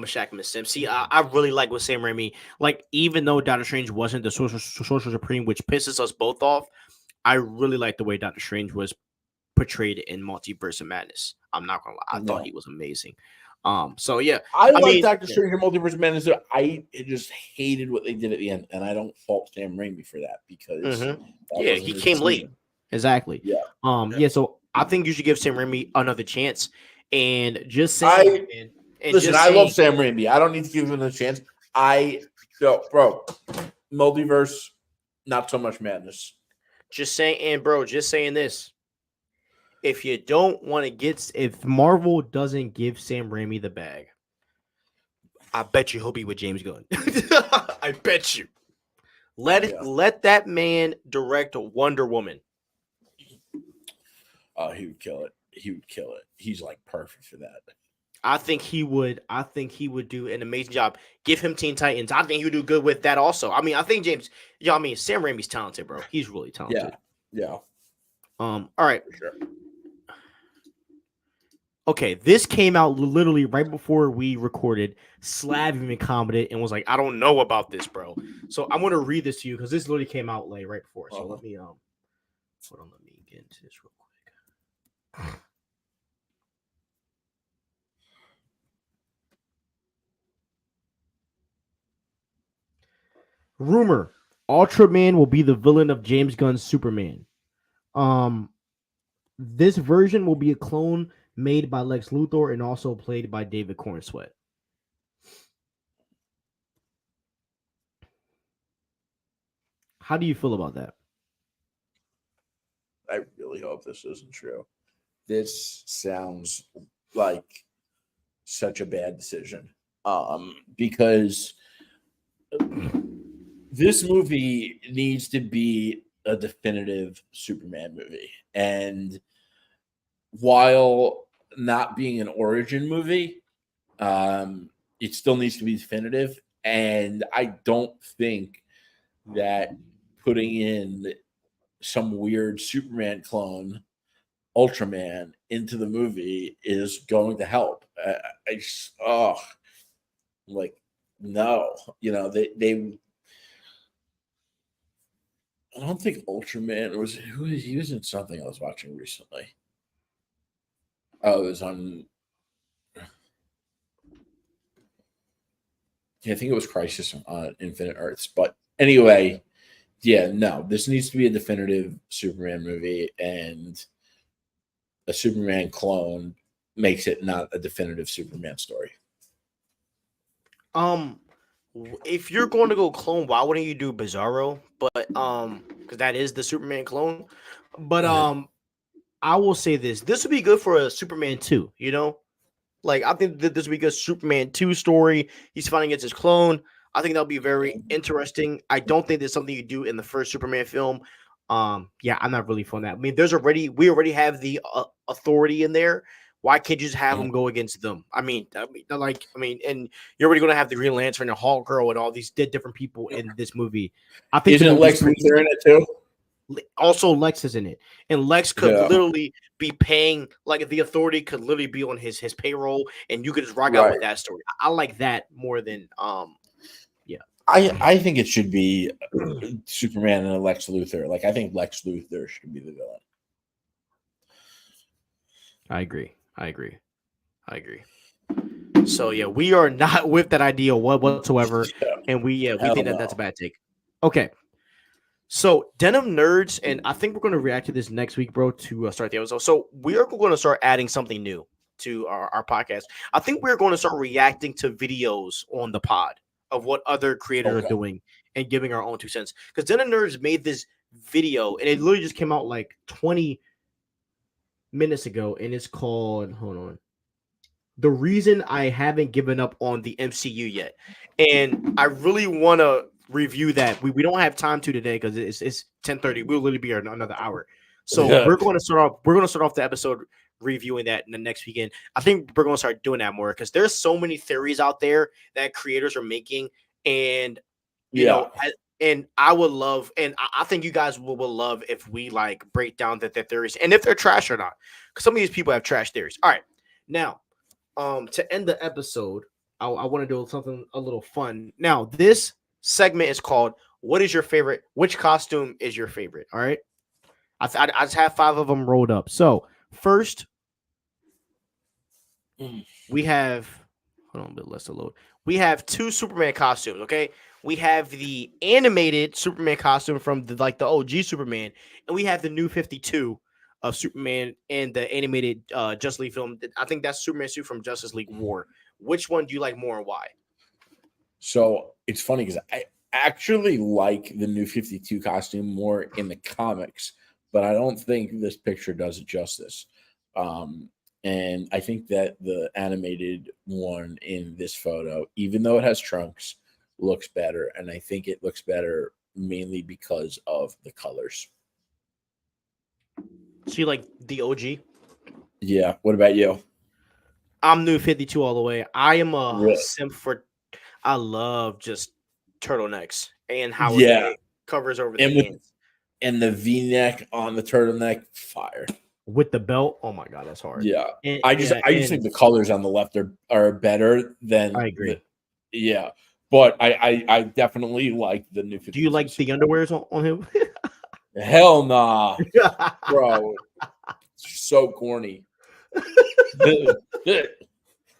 a Shackman simp. See, I really like what Sam Raimi, like, even though Doctor Strange wasn't the Sorcerer Supreme, which pisses us both off, I really like the way Doctor Strange was portrayed in Multiverse of Madness. I'm not gonna lie. I thought he was amazing. So yeah, I like Doctor Strange in Multiverse of Madness. I just hated what they did at the end, and I don't fault Sam Raimi for that, because he came late. Exactly. Yeah. So I think you should give Sam Raimi another chance. And just saying, I love Sam Raimi. I don't need to give him a chance. Bro, Multiverse, not so much madness. Just saying this. If you don't want to if Marvel doesn't give Sam Raimi the bag, I bet you he'll be with James Gunn. I bet you. Let that man direct Wonder Woman. Oh, he would kill it. He's like perfect for that. I think he would do an amazing job. Give him Teen Titans. I think he would do good with that also. I mean, I think Sam Raimi's talented, bro. He's really talented. Yeah. All right. For sure. Okay, this came out literally right before we recorded. Slav even commented and was like, "I don't know about this, bro." So I'm gonna read this to you because this literally came out like right before. So let me hold on, let me get into this real quick. Rumor: Ultraman will be the villain of James Gunn's Superman. This version will be a clone made by Lex Luthor and also played by David Cornsweet. How do you feel about that? I really hope this isn't true. This sounds like such a bad decision. Because this movie needs to be a definitive Superman movie. And while not being an origin movie, it still needs to be definitive. And I don't think that putting in some weird Superman clone, Ultraman, into the movie is going to help. I just, like, no, they I don't think Ultraman he was in something I was watching recently. Oh, it was on. Yeah, I think it was Crisis on Infinite Earths. But anyway, yeah, no, this needs to be a definitive Superman movie, and a Superman clone makes it not a definitive Superman story. If you're going to go clone, why wouldn't you do Bizarro? But because that is the Superman clone. But I will say this would be good for a Superman 2, Like, I think that this would be a good Superman 2 story. He's fighting against his clone. I think that'll be very interesting. I don't think there's something you do in the first Superman film. Yeah, I'm not really for that. I mean, we already have the authority in there. Why can't you just have them go against them? And you're already going to have the Green Lantern and Hawk Girl and all these different people in this movie. I think isn't Lex Luthor in it too? Also, Lex is in it, and Lex could literally be paying, like, the authority could literally be on his payroll, and you could just rock out with that story. I like that more than I think it should be Superman and Lex Luthor. Like, I think Lex Luthor should be the villain. I agree. So yeah, we are not with that idea whatsoever, and we think that's a bad take. Okay. So, Denim Nerds, and I think we're going to react to this next week, bro, to start the episode. So, we are going to start adding something new to our podcast. I think we're going to start reacting to videos on the pod of what other creators are doing and giving our own 2 cents. Because Denim Nerds made this video, and it literally just came out like 20 minutes ago, and it's called, hold on, The Reason I Haven't Given Up on the MCU Yet. And I really want to review that. We don't have time to today because it's 10:30. We'll literally be here another hour. So we're going to start off the episode reviewing that in the next weekend. I think we're going to start doing that more because there's so many theories out there that creators are making, and and I would love, and I think you guys will love if we like break down their theories and if they're trash or not, because some of these people have trash theories. All right, now to end the episode, I want to do something a little fun. Now this segment is called "What is your favorite? Which costume is your favorite?" All right, I just have 5 of them rolled up. So first, we have, hold on a bit less to load. We have 2 Superman costumes. Okay, we have the animated Superman costume from the OG Superman, and we have the new 52 of Superman and the animated Justice League film. I think that's Superman suit from Justice League War. Which one do you like more and why? So it's funny because I actually like the new 52 costume more in the comics, but I don't think this picture does it justice. And I think that the animated one in this photo, even though it has trunks, looks better. And I think it looks better mainly because of the colors. So you like the OG? Yeah. What about you? I'm new 52 all the way. I am a simp for. I love just turtlenecks and how it covers over the hands. And the V-neck on the turtleneck, fire. With the belt, oh my god, that's hard. Yeah, and, I just think the colors on the left are better than. I agree. But I definitely like the new 52. Do you like the underwears on him? Hell nah, bro. So corny.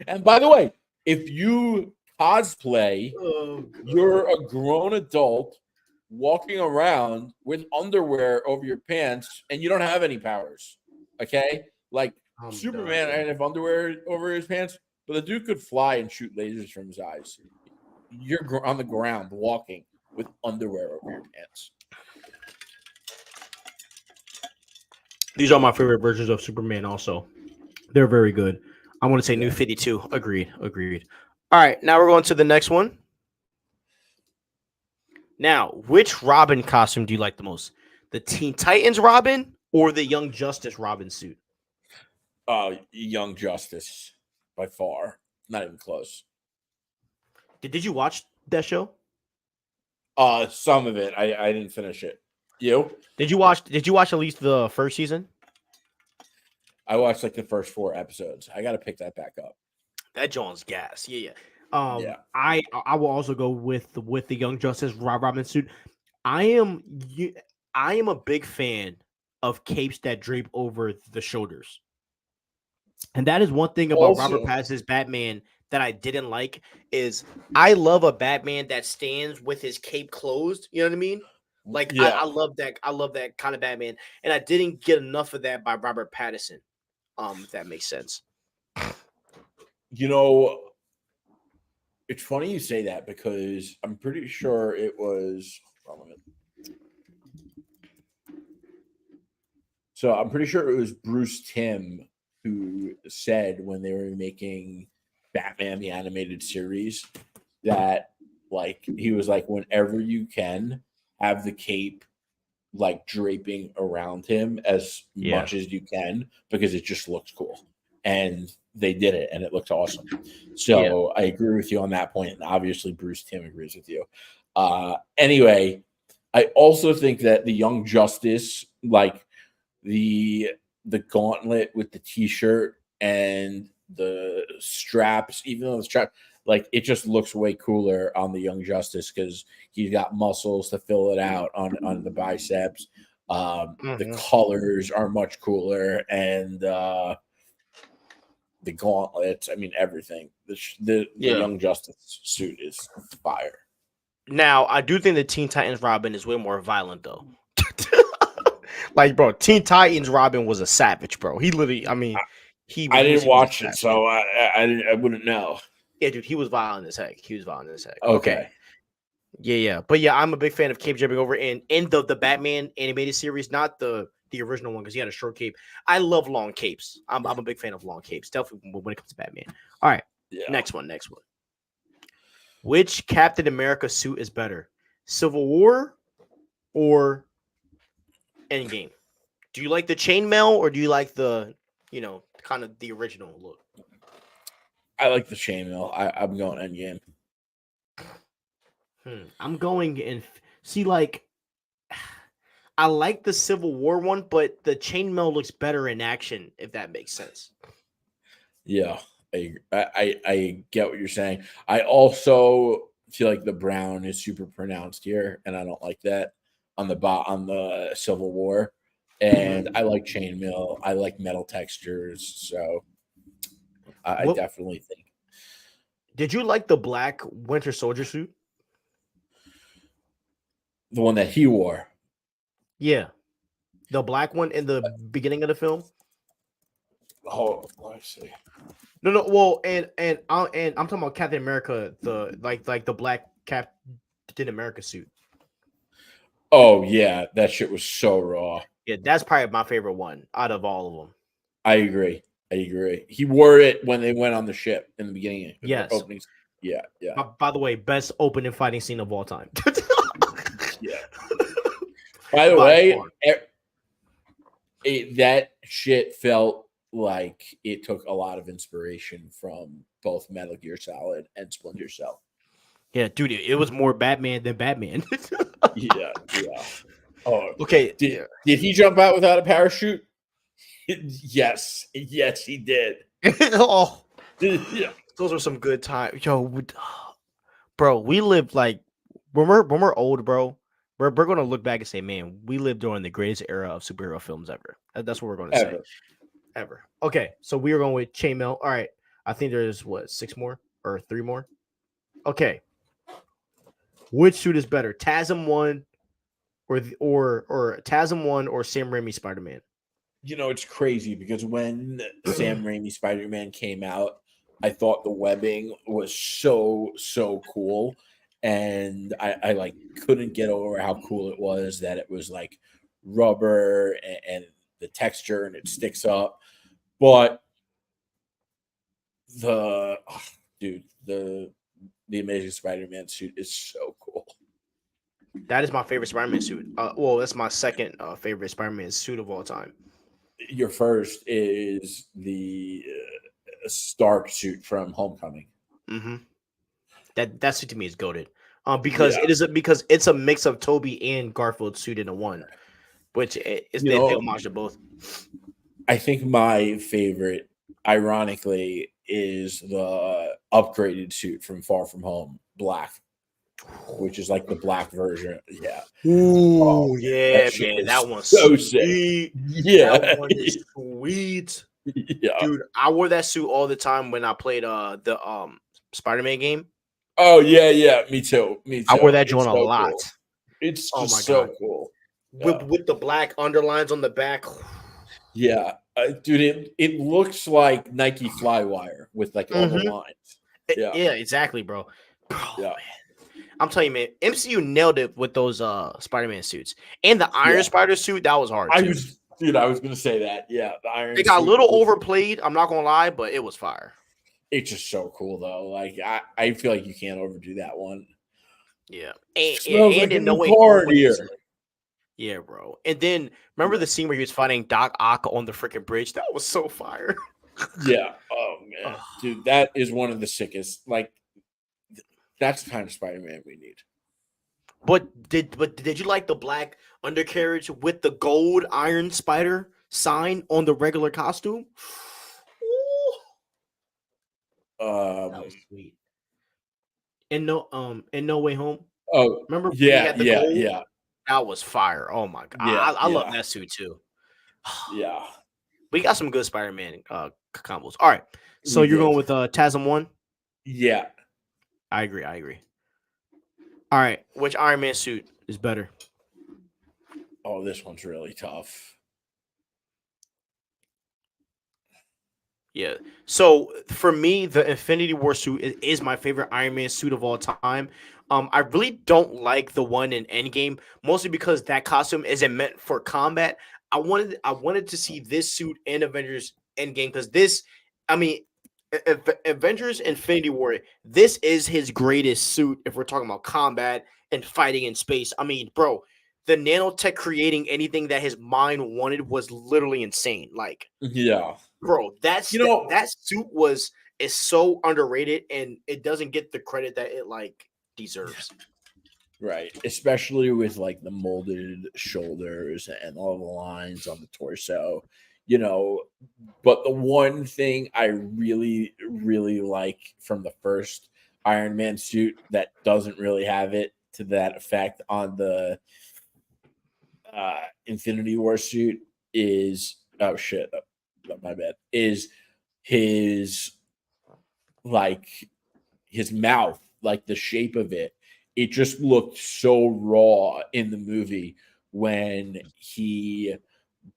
And by the way, if you cosplay, you're a grown adult walking around with underwear over your pants, and you don't have any powers. Okay, like Superman, and have underwear over his pants, but the dude could fly and shoot lasers from his eyes. You're on the ground walking with underwear over your pants. These are my favorite versions of Superman. Also, they're very good. I want to say new 52. Agreed. All right, now we're going to the next one. Now, which Robin costume do you like the most? The Teen Titans Robin or the Young Justice Robin suit? Young Justice by far, not even close. Did you watch that show? Some of it I didn't finish it. You? Did you watch at least the first season? I watched like the first 4 episodes. I got to pick that back up. That John's gas. Yeah. Yeah. I will also go with the Young Justice Robin suit. I am a big fan of capes that drape over the shoulders. And that is one thing about Robert Also, Pattinson's Batman that I didn't like is I love a Batman that stands with his cape closed. You know what I mean? Like yeah. I love that. I love that kind of Batman, and I didn't get enough of that by Robert Pattinson. If that makes sense. You know, it's funny you say that because I'm pretty sure it was. So I'm pretty sure it was Bruce Timm who said when they were making Batman the animated series that like he was like whenever you can have the cape like draping around him as much as you can because it just looks cool. And they did it and it looked awesome. So I agree with you on that point. And obviously Bruce Timm agrees with you. Anyway, I also think that the Young Justice, like the gauntlet with the t-shirt and the straps, even though the strap, like it just looks way cooler on the Young Justice because he's got muscles to fill it out on the biceps. The colors are much cooler, and the gauntlets. I mean, everything. The Young Justice suit is fire. Now, I do think the Teen Titans Robin is way more violent, though. Like, bro, Teen Titans Robin was a savage, bro. He literally, I mean, I didn't watch it, so I wouldn't know. Yeah, dude, he was violent as heck. He was violent as heck. Okay. Yeah. But yeah, I'm a big fan of cape jumping over in the Batman animated series, not the original one because he had a short cape. I love long capes. I'm a big fan of long capes, definitely when it comes to Batman. All right, next one. Which Captain America suit is better, Civil War or Endgame? Do you like the chainmail or do you like the kind of the original look? I like the chainmail. I'm going Endgame. I'm going and see like. I like the Civil War one, but the chainmail looks better in action, if that makes sense. Yeah, I get what you're saying. I also feel like the brown is super pronounced here, and I don't like that on the Civil War. And I like chainmail. I like metal textures, so I definitely think. Did you like the black Winter Soldier suit? The one that he wore. Yeah, the black one in the beginning of the film. Oh, let's see. No. Well, and I'm talking about Captain America, the like the black Captain America suit. Oh yeah, that shit was so raw. Yeah, that's probably my favorite one out of all of them. I agree. He wore it when they went on the ship in the beginning. Yes. Openings. Yeah. By the way, best opening fighting scene of all time. Yeah. By the way, that shit felt like it took a lot of inspiration from both Metal Gear Solid and Splinter Cell. Yeah, dude, it was more Batman than Batman. Yeah. Oh, okay. Did he jump out without a parachute? Yes, he did. Oh, Yeah. Those are some good times, yo. Bro, we lived like when we're old, bro. We're gonna look back and say, man, we lived during the greatest era of superhero films ever. That's what we're gonna say. Ever. Okay, so we are going with chainmail. All right, I think there's 6 more or 3 more. Okay, which suit is better, TASM 1 or TASM 1 or Sam Raimi Spider-Man? You know, it's crazy because when Sam Raimi Spider-Man came out, I thought the webbing was so cool. And I like couldn't get over how cool it was that it was like rubber and the texture and it sticks up. But the Amazing Spider-Man suit is so cool. That is my favorite Spider-Man suit. Well, that's my second favorite Spider-Man suit of all time. Your first is the Stark suit from Homecoming. Mm-hmm. That suit to me is goated. Because Yeah. because it's a mix of Toby and Garfield suit into one, which is You they pay know, homage to both. I think my favorite, ironically, is the upgraded suit from Far From Home, black, which is like the black version. Yeah. Oh Ooh, man, that yeah, shit man, is that one's so sick. sweet. That Yeah. one is sweet, Yeah. dude. I wore that suit all the time when I played the Spider-Man game. Oh yeah, yeah. Me too. Me I wore too. that It's joint a so lot. cool. It's Oh my just god, so cool. with Yeah. the black underlines on the back. Yeah. Dude, it looks like Nike Flywire with like all the Mm-hmm. lines. Yeah. Yeah, exactly, bro. Bro, Yeah. man. I'm telling you, man, MCU nailed it with those Spider-Man suits. And the Iron Yeah. Spider suit, that was hard too. I was gonna say that. Yeah, the It Iron got a Suit. little overplayed, I'm not gonna lie, but it was fire. It's just so cool though. Like I feel like you can't overdo that one. Yeah. Smells And like a in No new Way car Home in when he's here. yeah, bro. And then remember the scene where he was fighting Doc Ock on the freaking bridge? That was so fire. Yeah. Oh man, dude, that is one of the sickest. Like that's the kind of Spider-Man we need. But did you like the black undercarriage with the gold Iron Spider sign on the regular costume? Ooh, that was Um. sweet. And No Way Home. Oh Remember when he yeah, had the yeah, gold? yeah, That was fire. Oh my god. yeah, I love yeah, that suit too. yeah. We got some good Spider-Man combos. All right. So We you're going did. with TASM 1? Yeah. I agree. All right. Which Iron Man suit is better? Oh, this one's really tough. Yeah. So for me, the Infinity War suit is my favorite Iron Man suit of all time. I really don't like the one in Endgame, mostly because that costume isn't meant for combat. I wanted to see this suit in Avengers Endgame because this, I mean, Avengers Infinity War. This is his greatest suit if we're talking about combat and fighting in space. I mean, bro, the nanotech creating anything that his mind wanted was literally insane. Like, Yeah. bro, You know, that suit is so underrated and it doesn't get the credit that it like deserves. right. Especially with like the molded shoulders and all the lines on the torso, you know. But the one thing I really, really like from the first Iron Man suit that doesn't really have it to that effect on the Infinity War suit is oh shit, my bad, is his like his mouth, like the shape of it. It just looked so raw in the movie when he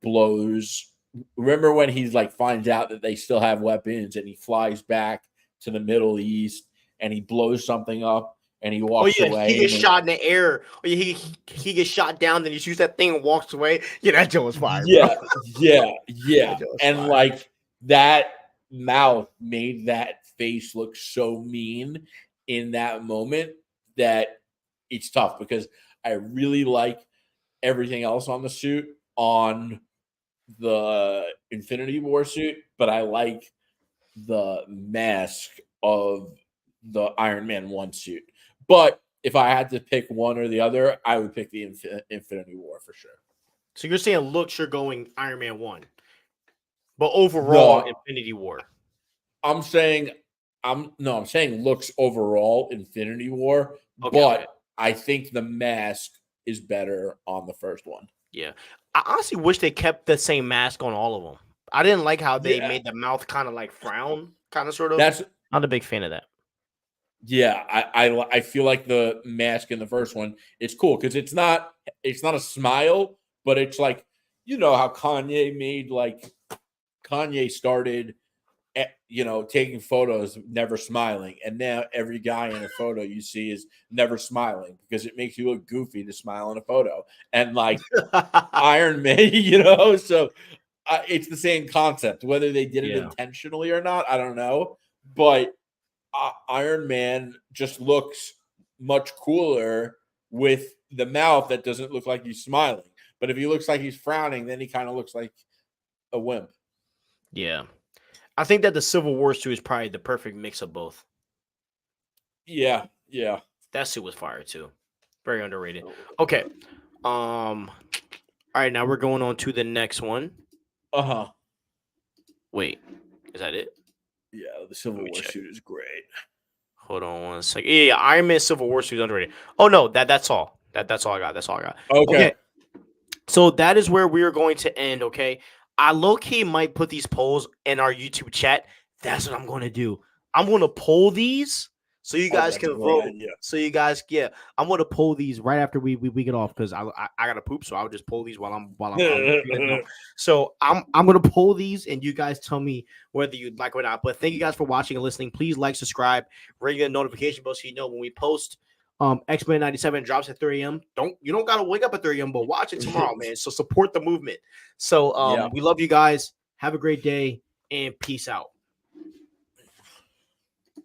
blows. Remember when he's like finds out that they still have weapons and he flies back to the Middle East and he blows something up and he Oh walks yeah, he away and gets shot in the air. Oh, yeah, he gets shot down, then he shoots that thing and walks away. Yeah, that joke was fire, bro. yeah, yeah. That joke was And fire. like that mouth made that face look so mean in that moment that it's tough because I really like everything else on the suit on the Infinity War suit, but I like the mask of the Iron Man 1 suit. But if I had to pick one or the other, I would pick the Infinity War for sure. So you're saying looks you're going Iron Man 1. But overall, No, Infinity War. I'm saying I'm saying looks overall Infinity War, Okay, okay. but I think the mask is better on the first one. Yeah. I honestly wish they kept the same mask on all of them. I didn't like how they Yeah, made the mouth kind of like frown, kind of sort of. that's Not a big fan of that. yeah. I feel like the mask in the first one it's cool because it's not a smile, but it's like you know how Kanye made like Kanye started taking photos, never smiling. And now every guy in a photo you see is never smiling because it makes you look goofy to smile in a photo. And like Iron Man, so it's the same concept. Whether they did it Yeah. intentionally or not, I don't know. But Iron Man just looks much cooler with the mouth that doesn't look like he's smiling. But if he looks like he's frowning, then he kind of looks like a wimp. Yeah. I think that the Civil War suit is probably the perfect mix of both. Yeah. That suit was fire too. Very underrated. Okay. All right, now we're going on to the next one. Uh-huh. Wait, is that it? Yeah, the Civil War suit is great. Hold on 1 second. Yeah, Iron Man Civil War suit is underrated. Oh no, that's all. That's all I got. That's all I got. Okay. So that is where we are going to end. Okay. I low key might put these polls in our YouTube chat. That's what I'm going to do. I'm going to poll these so you guys can vote. So you guys, I'm going to poll these right after we get off because I got to poop. So I'll just poll these while I'm So I'm going to poll these and you guys tell me whether you'd like it or not. But thank you guys for watching and listening. Please like, subscribe, ring the notification bell so you know when we post. X-Men 97 drops at 3 a.m. You don't gotta wake up at 3 a.m. but watch it tomorrow, man. So support the movement. So we love you guys. Have a great day and peace out.